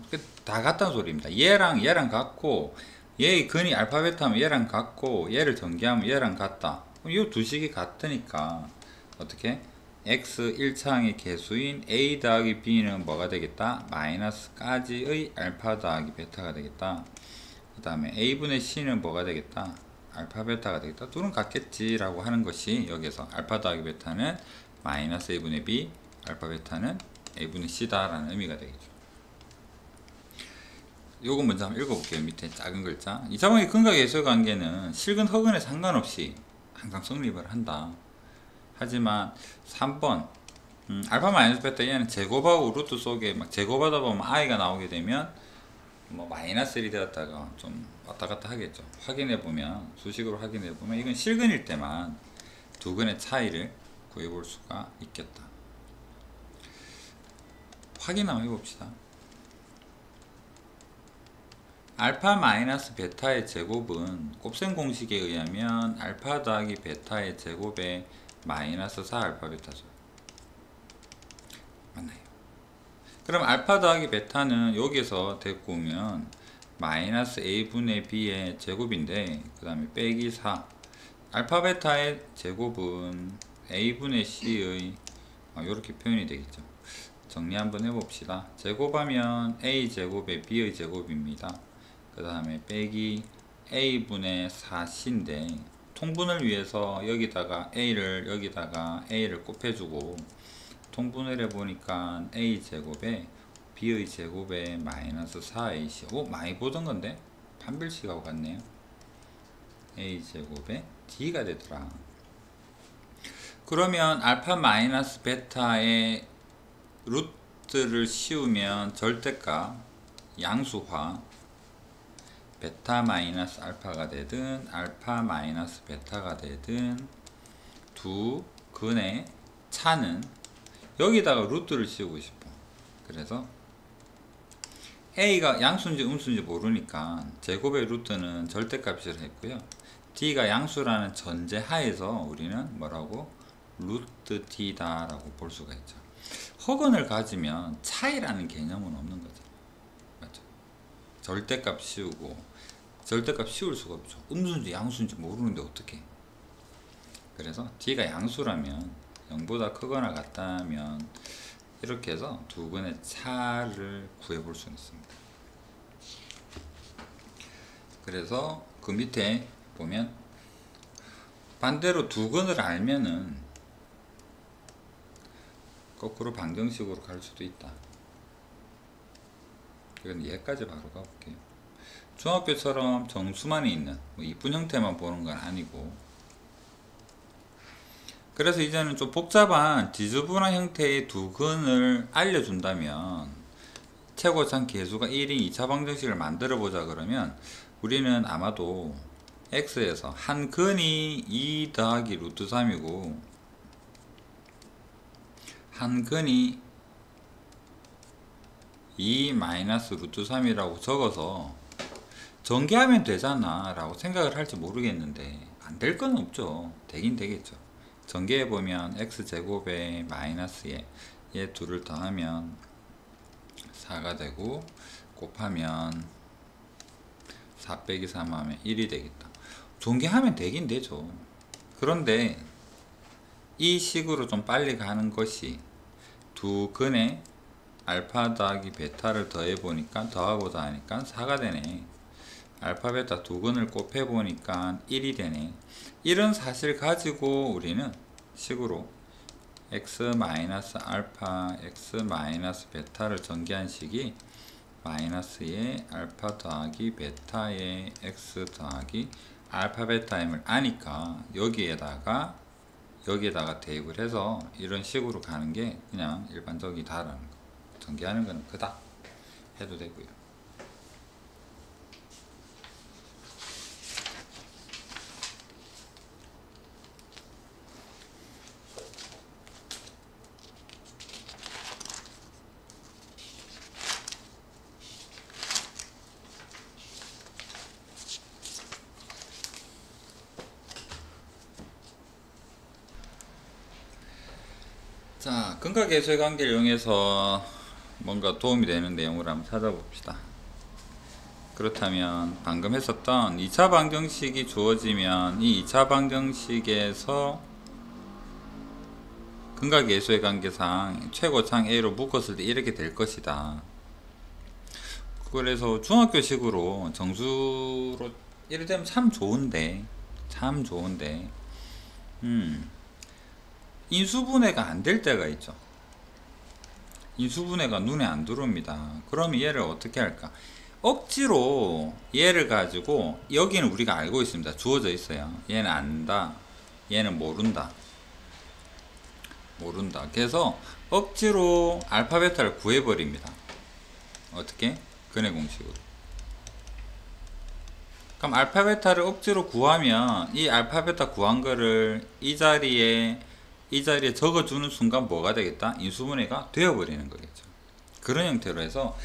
다 같다는 소리입니다. 얘랑 같고, 얘의 근이 알파 베타면 얘랑 같고, 얘를 전개하면 얘랑 같다. 이 두 식이 같으니까 어떻게? x 1차항의 개수인 a 더하기 b는 뭐가 되겠다? 마이너스까지의 알파 더하기 베타가 되겠다. 그 다음에 a분의 c는 뭐가 되겠다? 알파 베타가 되겠다. 둘은 같겠지 라고 하는 것이, 여기서 알파 더하기 베타는 마이너스 a분의 b, 알파 베타는 a분의 c다 라는 의미가 되겠죠. 요거 먼저 한번 읽어볼게요. 밑에 작은 글자. 이 사방의 근각 예수의 관계는 실근 허근에 상관없이 항상 성립을 한다. 하지만 3번 알파 마이너스 베타, 얘는 제곱하고 루트 속에 막 제곱하다 보면 i가 나오게 되면 뭐 마이너스 1이 되었다가 좀 왔다 갔다 하겠죠. 확인해 보면, 수식으로 확인해 보면 이건 실근일 때만 두 근의 차이를 구해 볼 수가 있겠다. 확인 한번 해봅시다. 알파 마이너스 베타의 제곱은 곱셈 공식에 의하면 알파 더하기 베타의 제곱에 마이너스 4 알파 베타죠. 맞나요? 그럼 알파 더하기 베타는 여기서 데리고 오면 마이너스 a분의 b의 제곱인데, 그 다음에 빼기 4. 알파 베타의 제곱은 a분의 c의 이렇게 표현이 되겠죠. 정리 한번 해봅시다. 제곱하면 a제곱의 b의 제곱입니다. 그 다음에 빼기 a분의 4c인데, 통분을 위해서 여기다가 a를 곱해주고 통분을 해보니까 a제곱에 b의 제곱에 마이너스 4ac. 많이 보던 건데 판별식하고 같네요. a제곱에 d가 되더라. 그러면 알파 마이너스 베타의 루트를 씌우면 절대값 양수화 베타 마이너스 알파가 되든 알파 마이너스 베타가 되든 두 근의 차는, 여기다가 루트를 씌우고 싶어. 그래서 a가 양수인지 음수인지 모르니까 제곱의 루트는 절대값이라 했고요. d가 양수라는 전제 하에서 우리는 뭐라고? 루트 d다 라고 볼 수가 있죠. 허근을 가지면 차이라는 개념은 없는 거죠. 맞죠? 절대값 씌우고, 절대값 씌울 수가 없죠. 음수인지 양수인지 모르는데 어떻게? 그래서 d가 양수라면 0보다 크거나 같다면 이렇게 해서 두 근의 차를 구해볼 수 있습니다. 그래서 그 밑에 보면 반대로 두 근을 알면은 거꾸로 방정식으로 갈 수도 있다. 이건 얘까지 바로 가볼게요. 중학교처럼 정수만 있는 이쁜 형태만 보는 건 아니고, 그래서 이제는 좀 복잡한 지저분한 형태의 두 근을 알려준다면, 최고참 계수가 1인 2차 방정식을 만들어 보자 그러면 우리는 아마도 x에서 한 근이 2 더하기 루트 3이고 한 근이 2 마이너스 루트 3이라고 적어서 전개하면 되잖아 라고 생각을 할지 모르겠는데, 안 될 건 없죠. 되긴 되겠죠. 전개해보면 x제곱에 마이너스에 얘 둘을 더하면 4가 되고, 곱하면 4 빼기 3 하면 1이 되겠다. 전개하면 되긴 되죠. 그런데 이 식으로 좀 빨리 가는 것이, 두 근에 알파 더하기 베타를 더해보니까 더하고자 하니까 4가 되네. 알파 베타 두 근을 곱해보니까 1이 되네. 이런 사실 가지고 우리는 식으로 x 마이너스 알파 x 마이너스 베타를 전개한 식이 마이너스의 알파 더하기 베타의 x 더하기 알파 베타임을 아니까 여기에다가 대입을 해서 이런 식으로 가는 게 그냥 일반적이다라는 거. 전개하는 거는 그다 해도 되고요. 자, 근각계수의 관계를 이용해서 뭔가 도움이 되는 내용을 한번 찾아봅시다. 그렇다면 방금 했었던 2차 방정식이 주어지면 이 2차 방정식에서 근각계수의 관계상 최고창 A로 묶었을 때 이렇게 될 것이다. 그래서 중학교식으로 정수로 이래 되면 참 좋은데 인수분해가 안 될 때가 있죠. 인수분해가 눈에 안 들어옵니다. 그러면 얘를 어떻게 할까? 억지로 얘를 가지고, 여기는 우리가 알고 있습니다. 주어져 있어요. 얘는 안다, 얘는 모른다. 그래서 억지로 알파 베타를 구해버립니다. 어떻게? 근해 공식으로. 그럼 알파 베타를 억지로 구하면 이 알파 베타 구한 거를 이 자리에 적어주는 순간 뭐가 되겠다? 인수분해가 되어버리는 거겠죠. 그런 형태로 해서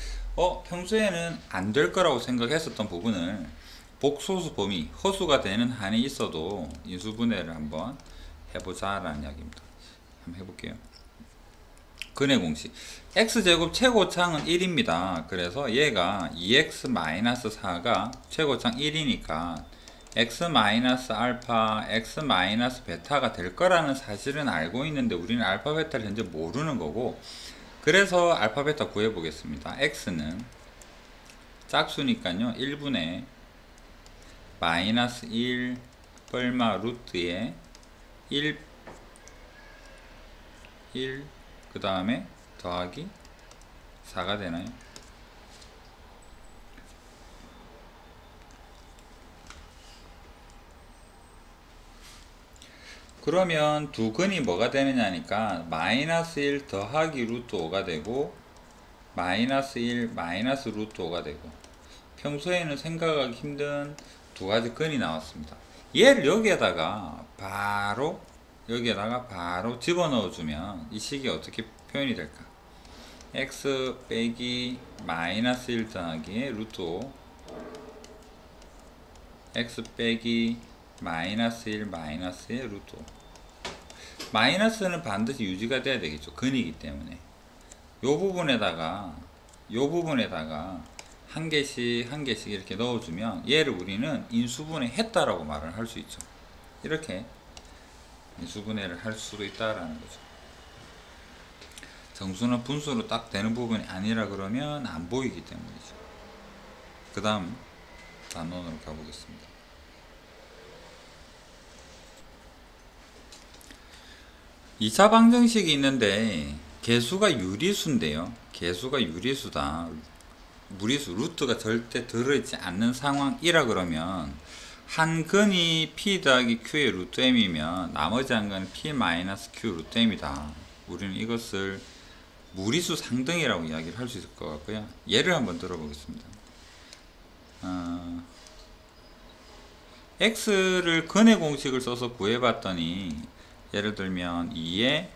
평소에는 안 될 거라고 생각했었던 부분을 복소수 범위, 허수가 되는 한이 있어도 인수분해를 한번 해보자 라는 이야기입니다. 한번 해볼게요. 근해 공식 x제곱 최고창은 1입니다. 그래서 얘가 2x-4가 최고창 1이니까 x-알파, x-베타가 될 거라는 사실은 알고 있는데 우리는 알파 베타를 현재 모르는 거고, 그래서 알파 베타 구해 보겠습니다. x는 짝수니까요 1분의 마이너스 1 뻘마 루트에 1 그 다음에 더하기 4가 되나요? 그러면 두 근이 뭐가 되느냐니까 마이너스 1 더하기 루트 5가 되고 마이너스 1 마이너스 루트 5가 되고, 평소에는 생각하기 힘든 두 가지 근이 나왔습니다. 얘를 여기에다가 바로 집어넣어 주면 이 식이 어떻게 표현이 될까? x 빼기 마이너스 1 더하기 루트 5 x 빼기 마이너스 1 마이너스 1 루트 5. 마이너스는 반드시 유지가 돼야 되겠죠. 근이기 때문에 요 부분에다가 한 개씩 이렇게 넣어주면 얘를 우리는 인수분해 했다라고 말을 할 수 있죠. 이렇게 인수분해를 할 수도 있다라는 거죠. 정수는 분수로 딱 되는 부분이 아니라 그러면 안 보이기 때문이죠. 그 다음 단원으로 가보겠습니다. 2차 방정식이 있는데 개수가 유리수인데요. 개수가 유리수다. 무리수, 루트가 절대 들어있지 않는 상황이라 그러면 한 근이 p 더하기 q의 루트 m이면 나머지 한 근은 p 마이너스 q 루트 m이다. 우리는 이것을 무리수 상등이라고 이야기를 할 수 있을 것 같고요. 예를 한번 들어보겠습니다. x를 근의 공식을 써서 구해봤더니 예를 들면 2에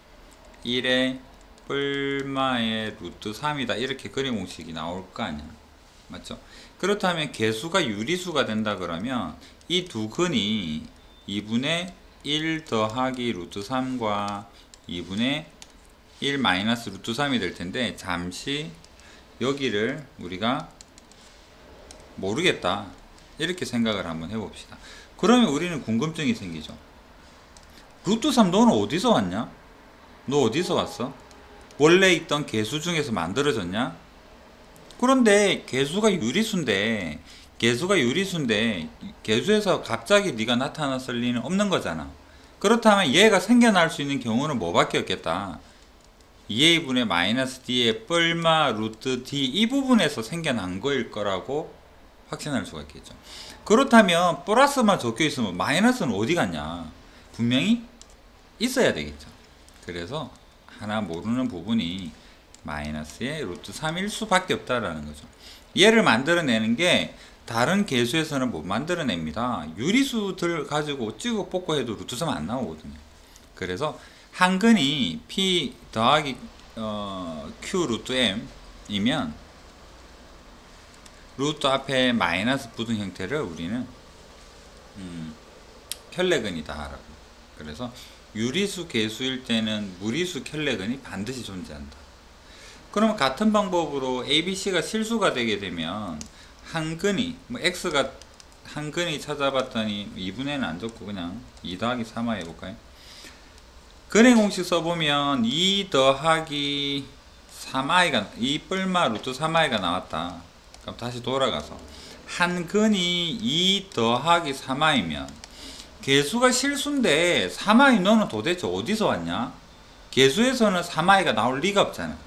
1에 뿔마의 루트 3이다 이렇게 근의 공식이 나올 거 아니야. 맞죠? 그렇다면 개수가 유리수가 된다 그러면 이 두 근이 2분의 1 더하기 루트 3과 2분의 1 마이너스 루트 3이 될 텐데, 잠시 여기를 우리가 모르겠다 이렇게 생각을 한번 해봅시다. 그러면 우리는 궁금증이 생기죠. 루트 3 너는 어디서 왔냐? 너 어디서 왔어? 원래 있던 개수 중에서 만들어졌냐? 그런데 개수가 유리수인데 개수에서 갑자기 네가 나타났을 리는 없는 거잖아. 그렇다면 얘가 생겨날 수 있는 경우는 뭐밖에 없겠다. 2a분의 마이너스 d의 뻘마 루트 d 이 부분에서 생겨난 거일 거라고 확신할 수가 있겠죠. 그렇다면 플러스만 적혀 있으면 마이너스는 어디 갔냐? 분명히 있어야 되겠죠. 그래서 하나 모르는 부분이 마이너스의 루트 3일 수밖에 없다라는 거죠. 얘를 만들어내는 게 다른 개수에서는 못 만들어냅니다. 유리수들 가지고 찍어 뽑고 해도 루트 3 안 나오거든요. 그래서 한 근이 p 더하기 q 루트 m 이면 루트 앞에 마이너스 붙은 형태를 우리는 편례근이다 라고. 그래서 유리수 개수일 때는 무리수 켈레근이 반드시 존재한다. 그러면 같은 방법으로 ABC가 실수가 되게 되면 한근이 뭐 X가 한근이 찾아봤더니 2분의 1은 안 좋고 그냥 2 더하기 3화 해볼까요? 근의 공식 써보면 2 더하기 3i가 2 뿔마 루트 3i가 나왔다. 그럼 다시 돌아가서 한근이 2 더하기 3i면 개수가 실수인데 3i 너는 도대체 어디서 왔냐? 개수에서는 3i가 나올 리가 없잖아.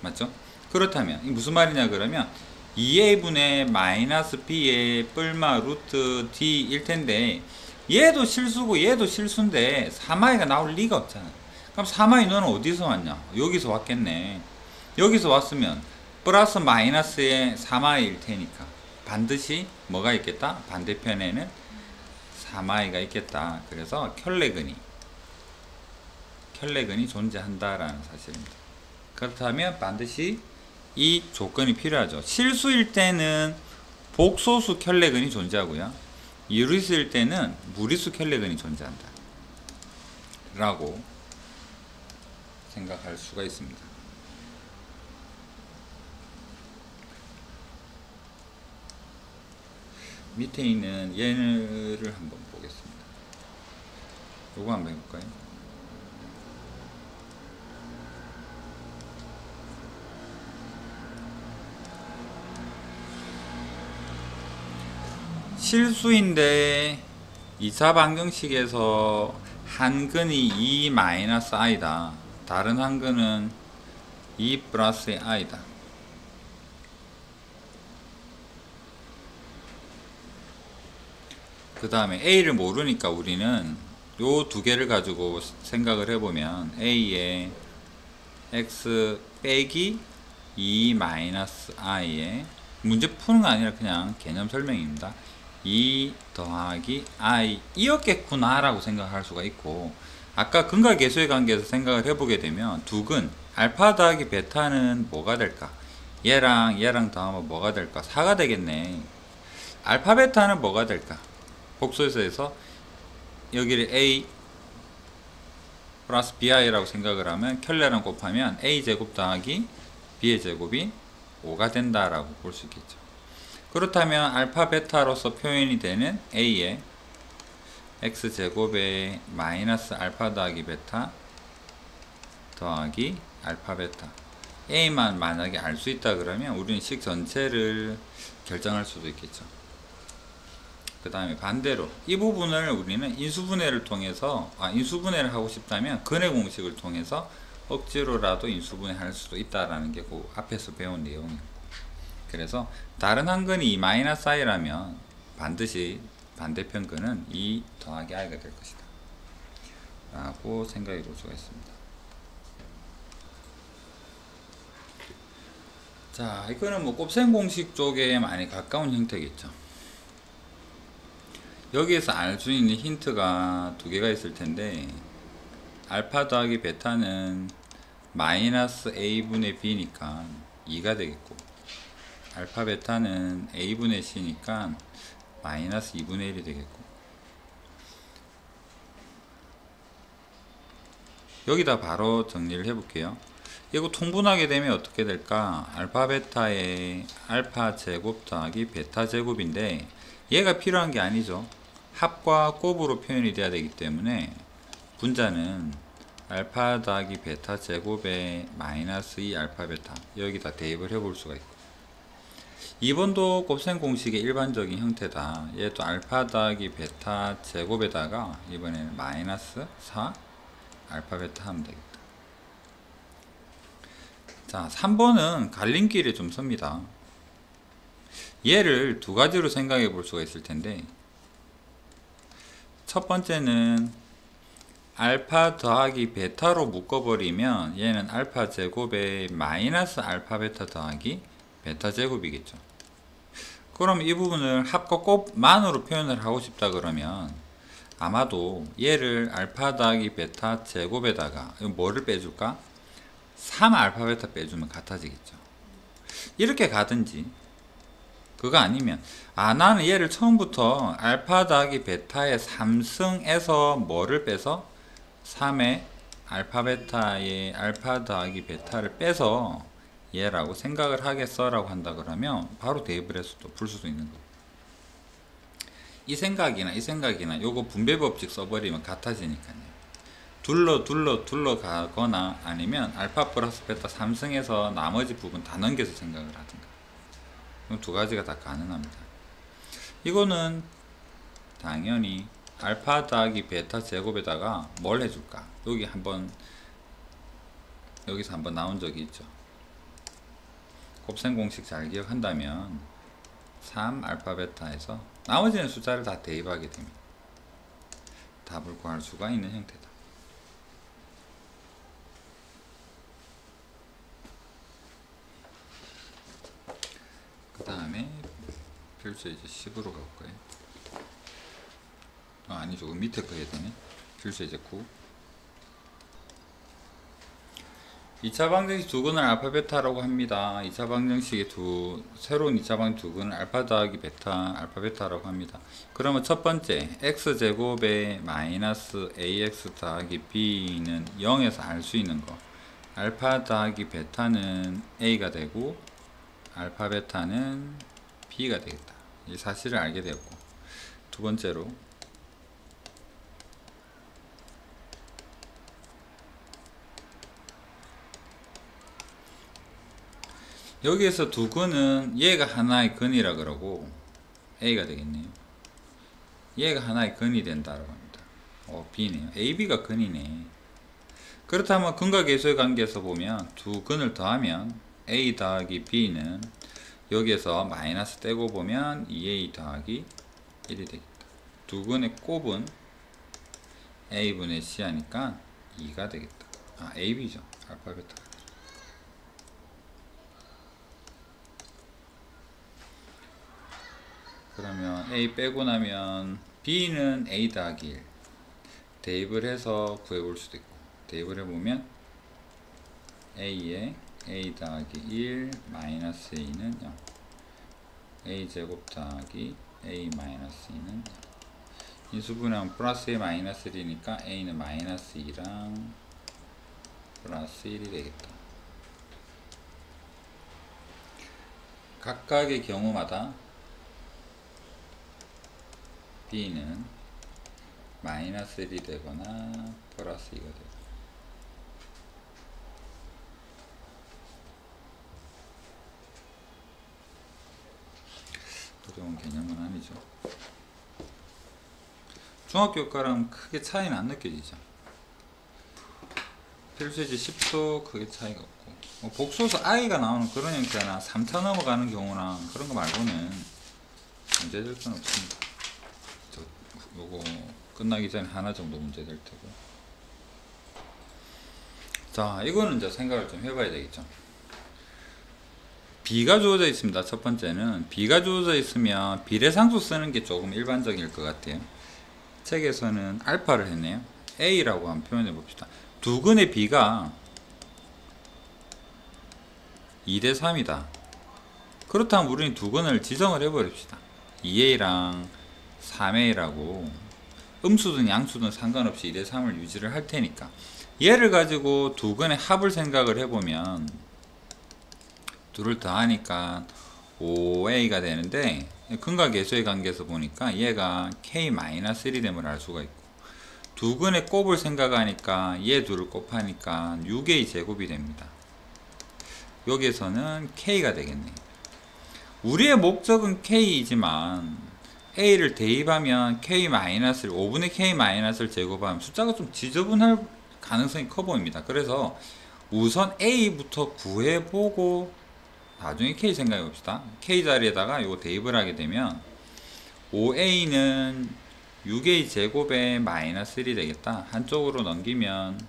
맞죠? 그렇다면 이 무슨 말이냐 그러면 2a분의 마이너스 b의 뿔마 루트 d일 텐데 얘도 실수고 얘도 실수인데 3i가 나올 리가 없잖아. 그럼 3i 너는 어디서 왔냐? 여기서 왔겠네. 여기서 왔으면 플러스 마이너스의 3i일 테니까 반드시 뭐가 있겠다? 반대편에는 3i가 있겠다. 그래서 켤레근이 존재한다라는 사실입니다. 그렇다면 반드시 이 조건이 필요하죠. 실수일 때는 복소수 켤레근이 존재하고요. 유리수일 때는 무리수 켤레근이 존재한다. 라고 생각할 수가 있습니다. 밑에 있는 얘를 한번 보겠습니다. 요거 한번 해볼까요? 실수인데 2차 방정식에서 한근이 2-i다. 다른 한근은 2 플러스의 i다. 그 다음에 a를 모르니까 우리는 요 두 개를 가지고 생각을 해보면 a의 x 빼기 2-i에 문제 푸는 거 아니라 그냥 개념 설명입니다. 2 더하기 i 이었겠구나 라고 생각할 수가 있고, 아까 근과 계수의 관계에서 생각을 해보게 되면 두근 알파 더하기 베타는 뭐가 될까? 얘랑 더하면 뭐가 될까? 4가 되겠네. 알파 베타는 뭐가 될까? 복소에서 여기를 a 플러스 bi라고 생각을 하면 켤레랑 곱하면 a제곱 더하기 b의 제곱이 5가 된다라고 볼 수 있겠죠. 그렇다면 알파 베타로서 표현이 되는 a의 x제곱에 마이너스 알파 더하기 베타 더하기 알파 베타 a만 만약에 알 수 있다 그러면 우리는 식 전체를 결정할 수도 있겠죠. 그 다음에 반대로 이 부분을 우리는 인수분해를 통해서 인수분해를 하고 싶다면 근의 공식을 통해서 억지로라도 인수분해 할 수도 있다라는 게 그 앞에서 배운 내용이에요. 그래서 다른 한 근이 2-i라면 반드시 반대편 근은 2 더하기 i가 될 것이다 라고 생각해 볼 수가 있습니다. 자, 이거는 뭐 곱셈 공식 쪽에 많이 가까운 형태겠죠. 여기에서 알 수 있는 힌트가 두 개가 있을 텐데, 알파 더하기 베타는 마이너스 a분의 b니까 2가 되겠고, 알파 베타는 a분의 c니까 마이너스 2분의 1이 되겠고, 여기다 바로 정리를 해볼게요. 이거 통분하게 되면 어떻게 될까? 알파 베타의 알파 제곱 더하기 베타 제곱인데 얘가 필요한 게 아니죠. 합과 곱으로 표현이 돼야 되기 때문에 분자는 알파 더하기 베타 제곱에 마이너스 2 알파 베타 여기다 대입을 해 볼 수가 있고, 2번도 곱셈 공식의 일반적인 형태다. 얘도 알파 더하기 베타 제곱에다가 이번에는 마이너스 4 알파 베타 하면 되겠다. 자, 3번은 갈림길에 좀 섭니다. 얘를 두 가지로 생각해 볼 수가 있을 텐데, 첫 번째는 알파 더하기 베타로 묶어버리면 얘는 알파 제곱에 마이너스 알파 베타 더하기 베타 제곱이겠죠. 그럼 이 부분을 합과 곱만으로 표현을 하고 싶다 그러면 아마도 얘를 알파 더하기 베타 제곱에다가 뭐를 빼줄까? 3 알파 베타 빼주면 같아지겠죠. 이렇게 가든지, 그거 아니면 나는 얘를 처음부터 알파 더하기 베타의 3승에서 뭐를 빼서 3의 알파 베타의 알파 더하기 베타를 빼서 얘라고 생각을 하겠어 라고 한다 그러면 바로 대입을 해서 또 풀 수도 있는 거고, 이 생각이나 요거 분배 법칙 써버리면 같아지니까요. 둘러 가거나 아니면 알파 플러스 베타 3승에서 나머지 부분 다 넘겨서 생각을 하든가, 그럼 두 가지가 다 가능합니다. 이거는 당연히 알파 더하기 베타 제곱에다가 뭘 해줄까? 여기서 한번 나온 적이 있죠. 곱셈 공식 잘 기억한다면 3 알파 베타에서 나머지는 숫자를 다 대입하게 됩니다. 답을 구할 수가 있는 형태다. 그 다음에 필수 이제 10으로 갈 거예요. 아니, 조금 밑에 거 해야 되네. 필수 이제 9. 2차 방정식 두 근을 알파 베타라고 합니다. 2차 방정식의 새로운 2차 방정식 두 근을 알파 더하기 베타, 알파 베타라고 합니다. 그러면 첫 번째 x제곱에 마이너스 ax 더하기 b는 0에서 알 수 있는 거, 알파 더하기 베타는 a가 되고 알파 베타는 b가 되겠다. 이 사실을 알게 되었고, 두 번째로 여기에서 두 근은 얘가 하나의 근이라 그러고 A가 되겠네요. 얘가 하나의 근이 된다라고 합니다. B네요. AB가 근이네. 그렇다면 근과 계수의 관계에서 보면 두 근을 더하면 A 더하기 B는 여기에서 마이너스 떼고 보면 2A 더하기 1이 되겠다. 두 근의 곱은 A분의 C 하니까 2가 되겠다. AB죠. 알파 베타. 그러면 A 빼고 나면 B는 A 더하기 1 대입을 해서 구해볼 수도 있고, 대입을 해보면 A에 A 더하기 1 마이너스 A는 0, A 제곱 더하기 A 마이너스 2는 0. 인수분해하면 플러스 A 마이너스 1이니까 A는 마이너스 2랑 플러스 1이 되겠다. 각각의 경우마다 B는 마이너스 1이 되거나 플러스 2가 되고, 어려운 개념은 아니죠. 중학교 효과랑 크게 차이는 안 느껴지죠. 필수지 10도 크게 차이가 없고, 복소수 i가 나오는 그런 형태나 3차 넘어가는 경우나 그런 거 말고는 문제될 건 없습니다. 요거 끝나기 전에 하나 정도 문제 될 테고. 자, 이거는 이제 생각을 좀 해봐야 되겠죠. B가 주어져 있습니다. 첫 번째는 B가 주어져 있으면 비례상수 쓰는 게 조금 일반적일 것 같아요. 책에서는 알파를 했네요. A라고 한번 표현해 봅시다. 두 근의 B가 2대 3이다. 그렇다면 우리는 두 근을 지정을 해버립시다. 2A랑 3A라고 음수든 양수든 상관없이 2대 3을 유지를 할 테니까, 얘를 가지고 두 근의 합을 생각을 해보면 둘을 더하니까 5A가 되는데, 근과 계수의 관계에서 보니까 얘가 K-1이 됨을 알 수가 있고, 두 근의 곱을 생각하니까 얘 둘을 곱하니까 6A 제곱이 됩니다. 여기에서는 K가 되겠네요. 우리의 목적은 K이지만 A를 대입하면 K-를 5분의 K-를 제곱하면 숫자가 좀 지저분할 가능성이 커 보입니다. 그래서 우선 A부터 구해보고 나중에 K 생각해 봅시다. K 자리에다가 이거 대입을 하게 되면 5A는 6A 제곱에 마이너스 1이 되겠다. 한쪽으로 넘기면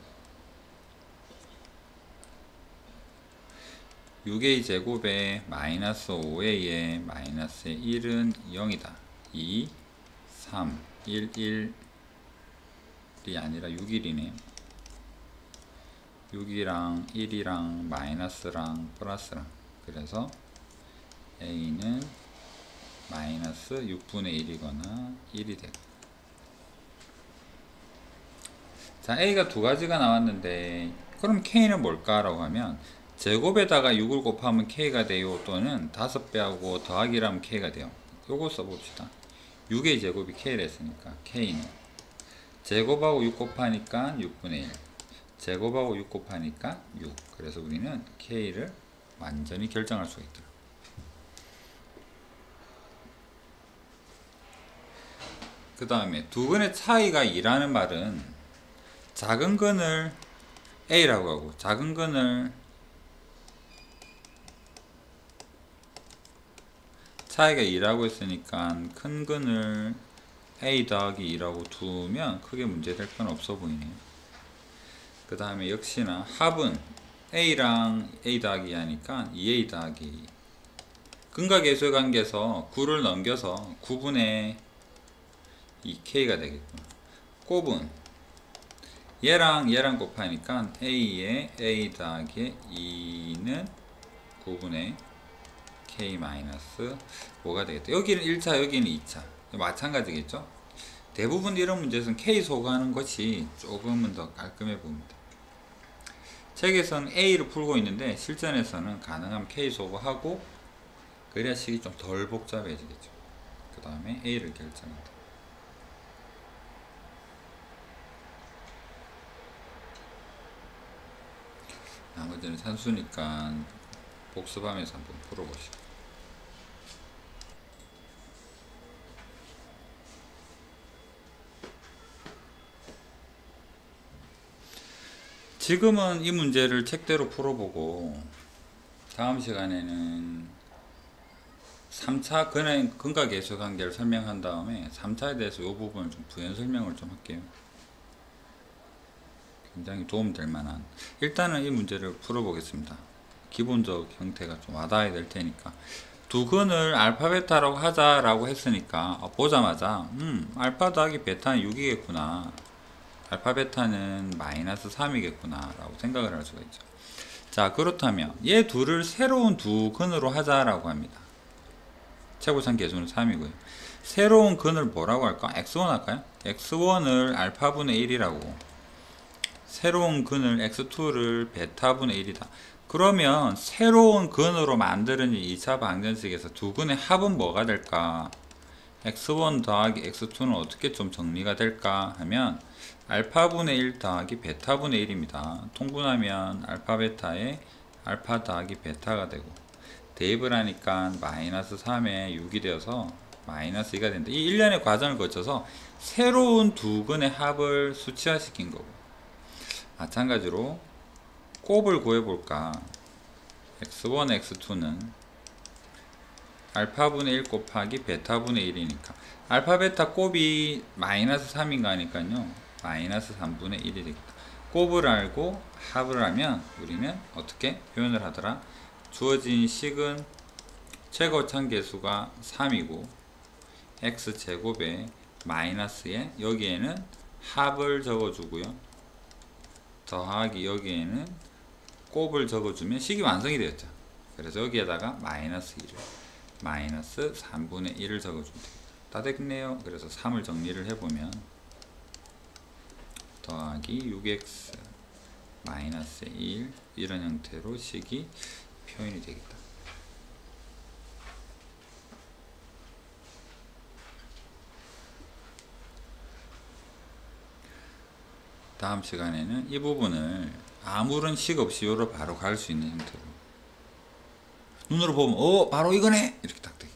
6A 제곱에 마이너스 5A에 마이너스 1은 0이다. 2, 3, 1, 1이 아니라 6, 1이네요. 6이랑 1이랑 마이너스랑 플러스랑, 그래서 A는 마이너스 6분의 1이거나 1이 되고. 자, A가 두 가지가 나왔는데 그럼 K는 뭘까라고 하면 제곱에다가 6을 곱하면 K가 돼요, 또는 5배하고 더하기라면 K가 돼요. 요거 써봅시다. 6의 제곱이 K를 했으니까 K는 제곱하고 6 곱하니까 6분의 1, 제곱하고 6 곱하니까 6. 그래서 우리는 K를 완전히 결정할 수가 있다. 그 다음에 두 근의 차이가 2라는 말은 작은 근을 A라고 하고 작은 근을 차이가 2라고 했으니까 큰 근을 A 더하기 2라고 두면 크게 문제될 건 없어 보이네요. 그 다음에 역시나 합은 A랑 A 더하기 하니까 2A 더하기 근과 계수의 관계에서 9를 넘겨서 9분의 2K가 되겠구나. 곱은 얘랑 곱하니까 A에 A 더하기 2는 9분의 K 마이너스 5가 되겠다. 여기는 1차, 여기는 2차. 마찬가지겠죠? 대부분 이런 문제에서는 K 소거하는 것이 조금은 더 깔끔해 보입니다. 책에서는 A를 풀고 있는데 실전에서는 가능하면 K 소거하고 그래야 식이 좀 덜 복잡해지겠죠. 그 다음에 A를 결정한다. 나머지는 산수니까 복습하면서 한번 풀어보시죠. 지금은 이 문제를 책대로 풀어보고 다음 시간에는 3차 근과 계수 관계를 설명한 다음에 3차에 대해서 이 부분을 좀 부연 설명을 좀 할게요. 굉장히 도움될 만한, 일단은 이 문제를 풀어보겠습니다. 기본적 형태가 좀 와닿아야 될 테니까. 두 근을 알파 베타라고 하자라고 했으니까 보자마자 알파 더하기 베타는 6이겠구나, 알파 베타는 마이너스 3이겠구나 라고 생각을 할 수가 있죠. 자, 그렇다면 얘 둘을 새로운 두 근으로 하자라고 합니다. 최고상 계수는 3이고요 새로운 근을 뭐라고 할까? x1 할까요? x1을 알파분의 1이라고, 새로운 근을 x2를 베타분의 1이다. 그러면 새로운 근으로 만드는 2차 방정식에서 두 근의 합은 뭐가 될까? x1 더하기 x2는 어떻게 좀 정리가 될까 하면 알파분의 1 더하기 베타분의 1입니다. 통분하면 알파 베타에 알파 더하기 베타가 되고, 대입을 하니까 마이너스 3에 6이 되어서 마이너스 2가 된다. 이 일련의 과정을 거쳐서 새로운 두 근의 합을 수치화시킨 거고, 마찬가지로 곱을 구해볼까? x1, x2는 알파분의 1 곱하기 베타분의 1이니까 알파 베타 곱이 마이너스 3인가 하니까요 마이너스 3분의 1이 되겠다. 곱을 알고 합을 하면 우리는 어떻게 표현을 하더라? 주어진 식은 최고참 계수가 3이고 x제곱에 마이너스에 여기에는 합을 적어주고요 더하기 여기에는 곱을 적어주면 식이 완성이 되었죠. 그래서 여기에다가 마이너스 1을 마이너스 3분의 1을 적어주면 됩니다. 다 됐네요. 그래서 3을 정리를 해보면 더하기 6x 마이너스 1 이런 형태로 식이 표현이 되겠다. 다음 시간에는 이 부분을 아무런 식 없이 요로 바로 갈 수 있는 형태로 눈으로 보면 바로 이거네 이렇게 딱 돼.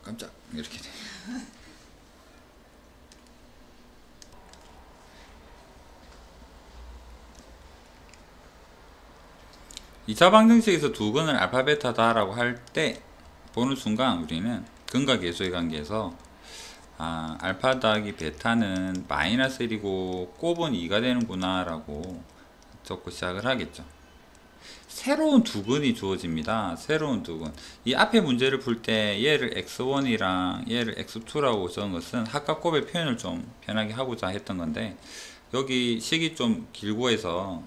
깜짝 이렇게 돼. 2차 방정식에서 두 근을 알파 베타다 라고 할 때 보는 순간 우리는 근과 계수의 관계에서 알파 더하기 베타는 마이너스 1이고 곱은 2가 되는구나 라고 적고 시작을 하겠죠. 새로운 두 근이 주어집니다. 새로운 두 근. 이 앞에 문제를 풀 때 얘를 x1이랑 얘를 x2라고 적은 것은 합과 곱의 표현을 좀 편하게 하고자 했던 건데, 여기 식이 좀 길고 해서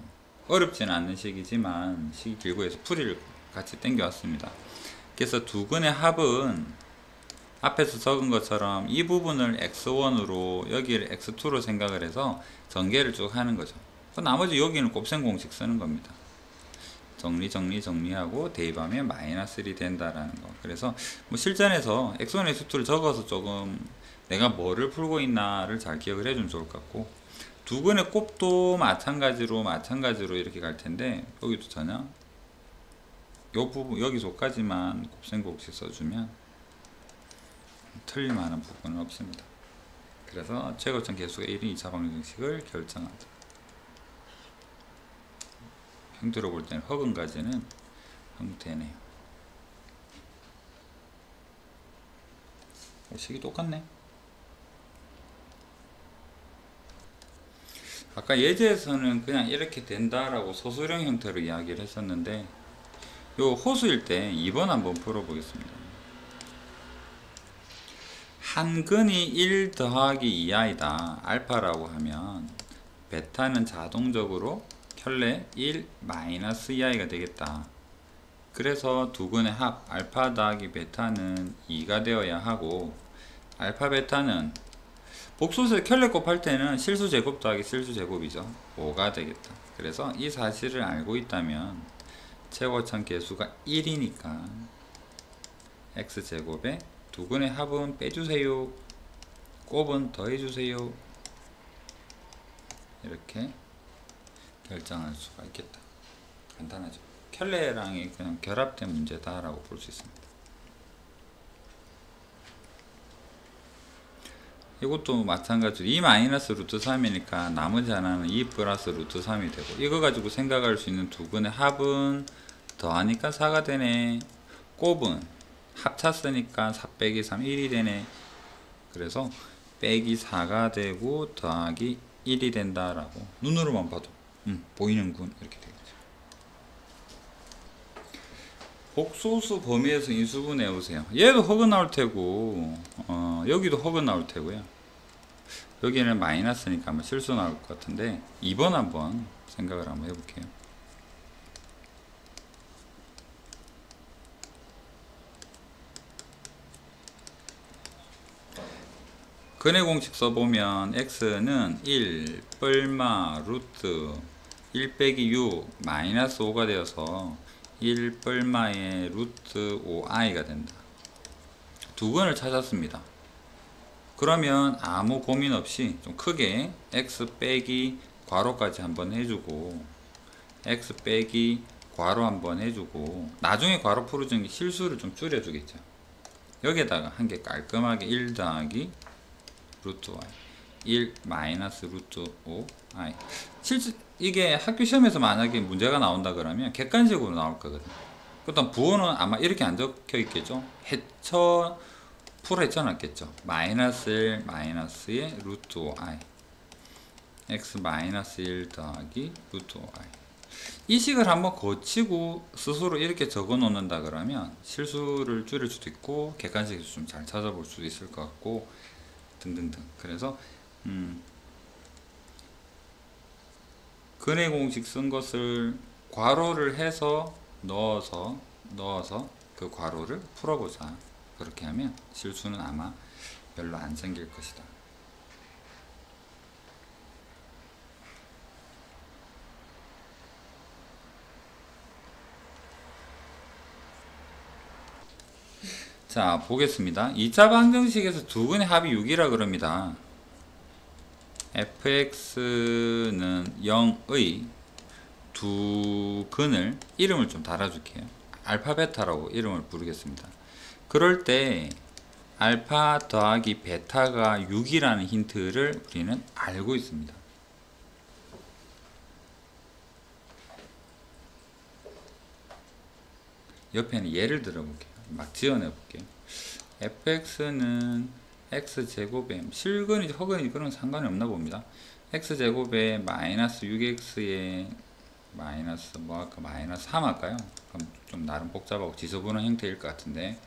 어렵지는 않는 식이지만 식이 길고 해서 풀이를 같이 땡겨 왔습니다. 그래서 두 근의 합은 앞에서 적은 것처럼 이 부분을 x1으로 여기를 x2로 생각을 해서 전개를 쭉 하는 거죠. 나머지 여기는 곱셈 공식 쓰는 겁니다. 정리하고 대입하면 마이너스 1이 된다라는 거. 그래서 뭐 실전에서 x1, x2를 적어서 조금 내가 뭐를 풀고 있나를 잘 기억을 해주면 좋을 것 같고, 두근의 곱도 마찬가지로 이렇게 갈 텐데, 여기도 전혀 요 부분 여기서까지만 곱셈 공식 써주면 틀릴만한 부분은 없습니다. 그래서 최고점 계수가 1인 2차 방정식을 결정한다. 형태로 볼 때는 허근까지는 형태네요. 식이 똑같네. 아까 예제에서는 그냥 이렇게 된다라고 소수령 형태로 이야기를 했었는데, 요 호수일 때 2번 한번 풀어보겠습니다. 한 근이 1 더하기 2i다 알파라고 하면 베타는 자동적으로 켤레 1 마이너스 2i가 되겠다. 그래서 두 근의 합 알파 더하기 베타는 2가 되어야 하고, 알파 베타는 복소수에 켤레 곱할 때는 실수 제곱 더하기 실수 제곱이죠. 5가 되겠다. 그래서 이 사실을 알고 있다면 최고점 계수가 1이니까 x제곱에 두 근의 합은 빼주세요, 곱은 더해주세요, 이렇게 결정할 수가 있겠다. 간단하죠. 켤레랑이 그냥 결합된 문제다 라고 볼 수 있습니다. 이것도 마찬가지로 2 마이너스 루트 3이니까 나머지 하나는 2 플러스 루트 3이 되고, 이거 가지고 생각할 수 있는 두 근의 합은 더하니까 4가 되네, 곱은 합쳤으니까 4 빼기 3 1이 되네. 그래서 빼기 4가 되고 더하기 1이 된다라고 눈으로만 봐도 보이는군 이렇게 되겠죠. 복소수 범위에서 인수분 해보세요. 얘도 허근 나올 테고 여기도 허근 나올 테고요. 여기는 마이너스니까 아마 실수 나올 것 같은데 2번 한번 생각을 한번 해볼게요. 근의 공식 써보면 x는 1 뿔마 루트 1 빼기 6 마이너스 5가 되어서 1 뿔마의 루트 5i가 된다. 두 근을 찾았습니다. 그러면 아무 고민 없이 좀 크게 x 빼기 괄호까지 한번 해주고, x 빼기 괄호 한번 해주고, 나중에 괄호 풀어주는 게 실수를 좀 줄여주겠죠. 여기에다가 한 개 깔끔하게 1 더하기 루트 y 1 마이너스 루트 5i. 실제 이게 학교 시험에서 만약에 문제가 나온다 그러면 객관식으로 나올 거거든요. 그다음 부호는 아마 이렇게 안 적혀 있겠죠. 풀어 해쳐놨겠죠. 마이너스 1 마이너스의 루트 5i x 마이너스 1 더하기 루트 5i. 이 식을 한번 거치고 스스로 이렇게 적어 놓는다 그러면 실수를 줄일 수도 있고 객관식에서 좀 잘 찾아볼 수도 있을 것 같고 등등등. 그래서 근의 공식 쓴 것을 괄호를 해서 넣어서 그 괄호를 풀어보자. 그렇게 하면 실수는 아마 별로 안 생길 것이다. 자, 보겠습니다. 2차 방정식에서 두 근의 합이 6이라 그럽니다. fx는 0의 두 근을 이름을 좀 달아줄게요. 알파 베타라고 이름을 부르겠습니다. 그럴 때 알파 더하기 베타가 6이라는 힌트를 우리는 알고 있습니다. 옆에는 예를 들어볼게요. 막 지어내볼게요. fx는 x제곱에 실근이지 허근이지 그런 상관이 없나 봅니다. x제곱에 마이너스 6x에 마이너스 뭐 할까, 마이너스 3 할까요? 그럼 좀 나름 복잡하고 지저분한 형태일 것 같은데,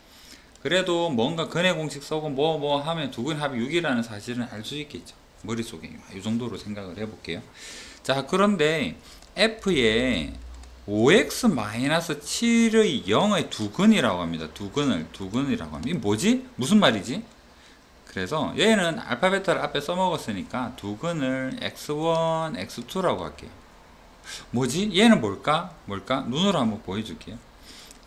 그래도 뭔가 근의 공식 써고 뭐 하면 두 근 합이 6이라는 사실은 알 수 있겠죠. 머릿속에 이 정도로 생각을 해볼게요. 자, 그런데 f에 5x-7의 0의 두근이라고 합니다. 두근이라고 합니다. 이게 뭐지? 무슨 말이지? 그래서 얘는 알파 베타를 앞에 써먹었으니까 두근을 x1, x2라고 할게요. 뭐지? 얘는 뭘까? 눈으로 한번 보여줄게요.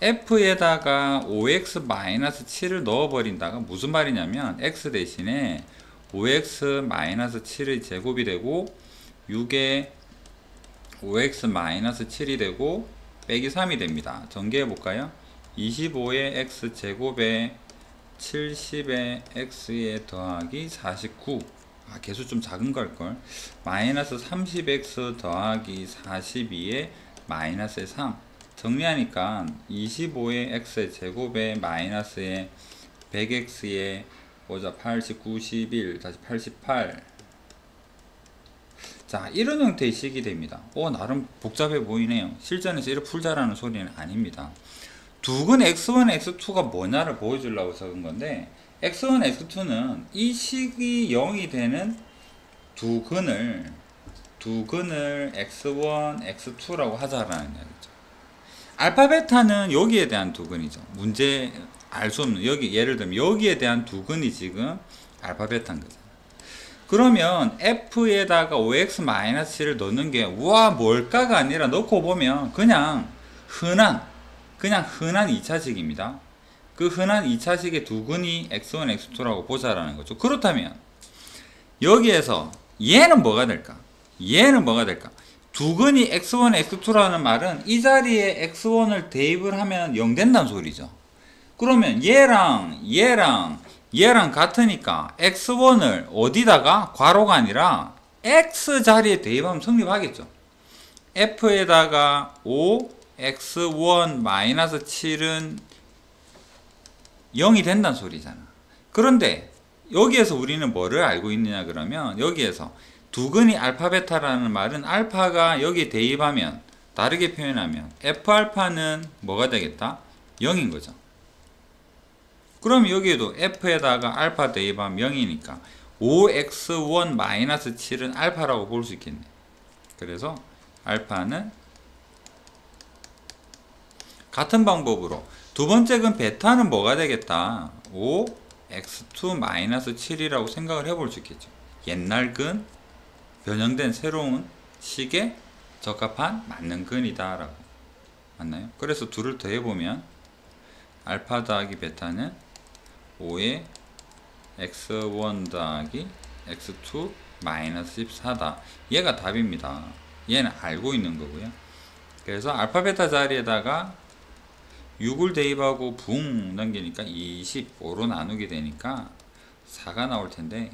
f에다가 5x-7을 넣어버린다가 무슨 말이냐면 x 대신에 5x-7의 제곱이 되고 6에 5x-7이 되고 빼기 3이 됩니다. 전개해 볼까요? 25의 x제곱에 70의 x에 더하기 49. 개수 좀 작은 걸걸. 마이너스 30x 더하기 42에 마이너스 3. 정리하니까 25의 x의 제곱에 마이너스에 100x에 보자 80, 91, 다시 88. 자, 이런 형태의 식이 됩니다. 나름 복잡해 보이네요. 실전에서 이렇게 풀자라는 소리는 아닙니다. 두근 x1, x2가 뭐냐를 보여주려고 적은 건데, x1, x2는 이 식이 0이 되는 두근을 x1, x2라고 하자라는 이야기죠. 알파, 베타는 여기에 대한 두근이죠. 문제 알 수 없는, 여기 예를 들면 여기에 대한 두근이 지금 알파, 베타인 거죠. 그러면 f에다가 5x-7을 넣는 게 우와 뭘까가 아니라 넣고 보면 그냥 흔한 2차식입니다. 그 흔한 2차식의 두근이 x1, x2라고 보자라는 거죠. 그렇다면 여기에서 얘는 뭐가 될까? 두근이 x1, x2라는 말은 이 자리에 x1을 대입을 하면 0 된다는 소리죠. 그러면 얘랑 같으니까 x1을 어디다가 괄호가 아니라 x 자리에 대입하면 성립하겠죠. f에다가 5x1-7은 0이 된다는 소리잖아. 그런데 여기에서 우리는 뭐를 알고 있느냐 그러면 여기에서 두근이 알파 베타라는 말은 알파가 여기 대입하면 다르게 표현하면 f알파는 뭐가 되겠다? 0인 거죠. 그럼 여기에도 f에다가 알파 대입하면 0이니까 5x1-7은 알파라고 볼 수 있겠네. 그래서 알파는 같은 방법으로 두 번째 근 베타는 뭐가 되겠다? 5x2-7이라고 생각을 해볼 수 있겠죠. 옛날 근 변형된 새로운 식에 적합한 맞는 근이다 라고. 맞나요? 그래서 둘을 더해보면 알파 더하기 베타는 5의 x1 더하기 x2 마이너스 14다. 얘가 답입니다. 얘는 알고 있는 거고요. 그래서 알파 베타 자리에다가 6을 대입하고 붕 넘기니까 25로 나누게 되니까 4가 나올 텐데,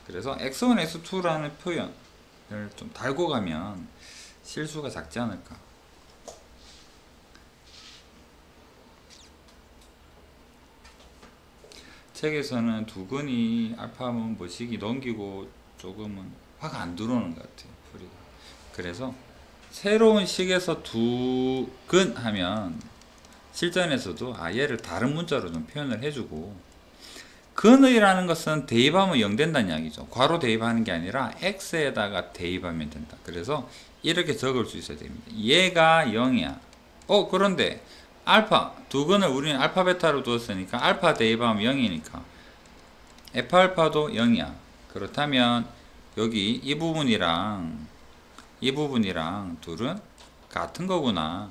그래서 x1, x2라는 표현을 좀 달고 가면 실수가 작지 않을까. 책에서는 두근이 알파면 뭐식이 넘기고 조금은 확 안 들어오는 것 같아요, 풀이가. 그래서 새로운 식에서 두근 하면 실전에서도 얘를 다른 문자로 좀 표현을 해주고, 근의라는 것은 대입하면 0 된다는 이야기죠. 괄호 대입하는 게 아니라 x에다가 대입하면 된다. 그래서 이렇게 적을 수 있어야 됩니다. 얘가 0이야. 그런데 알파, 두근을 우리는 알파 베타로 두었으니까 알파 대입하면 0이니까 f알파도 0이야. 그렇다면 여기 이 부분이랑 둘은 같은 거구나.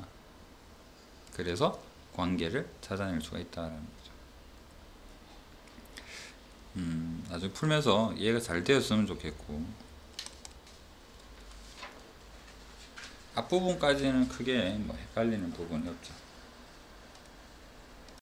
그래서 관계를 찾아낼 수가 있다는 거죠. 나중에 풀면서 이해가 잘 되었으면 좋겠고, 앞부분까지는 크게 뭐 헷갈리는 부분이 없죠.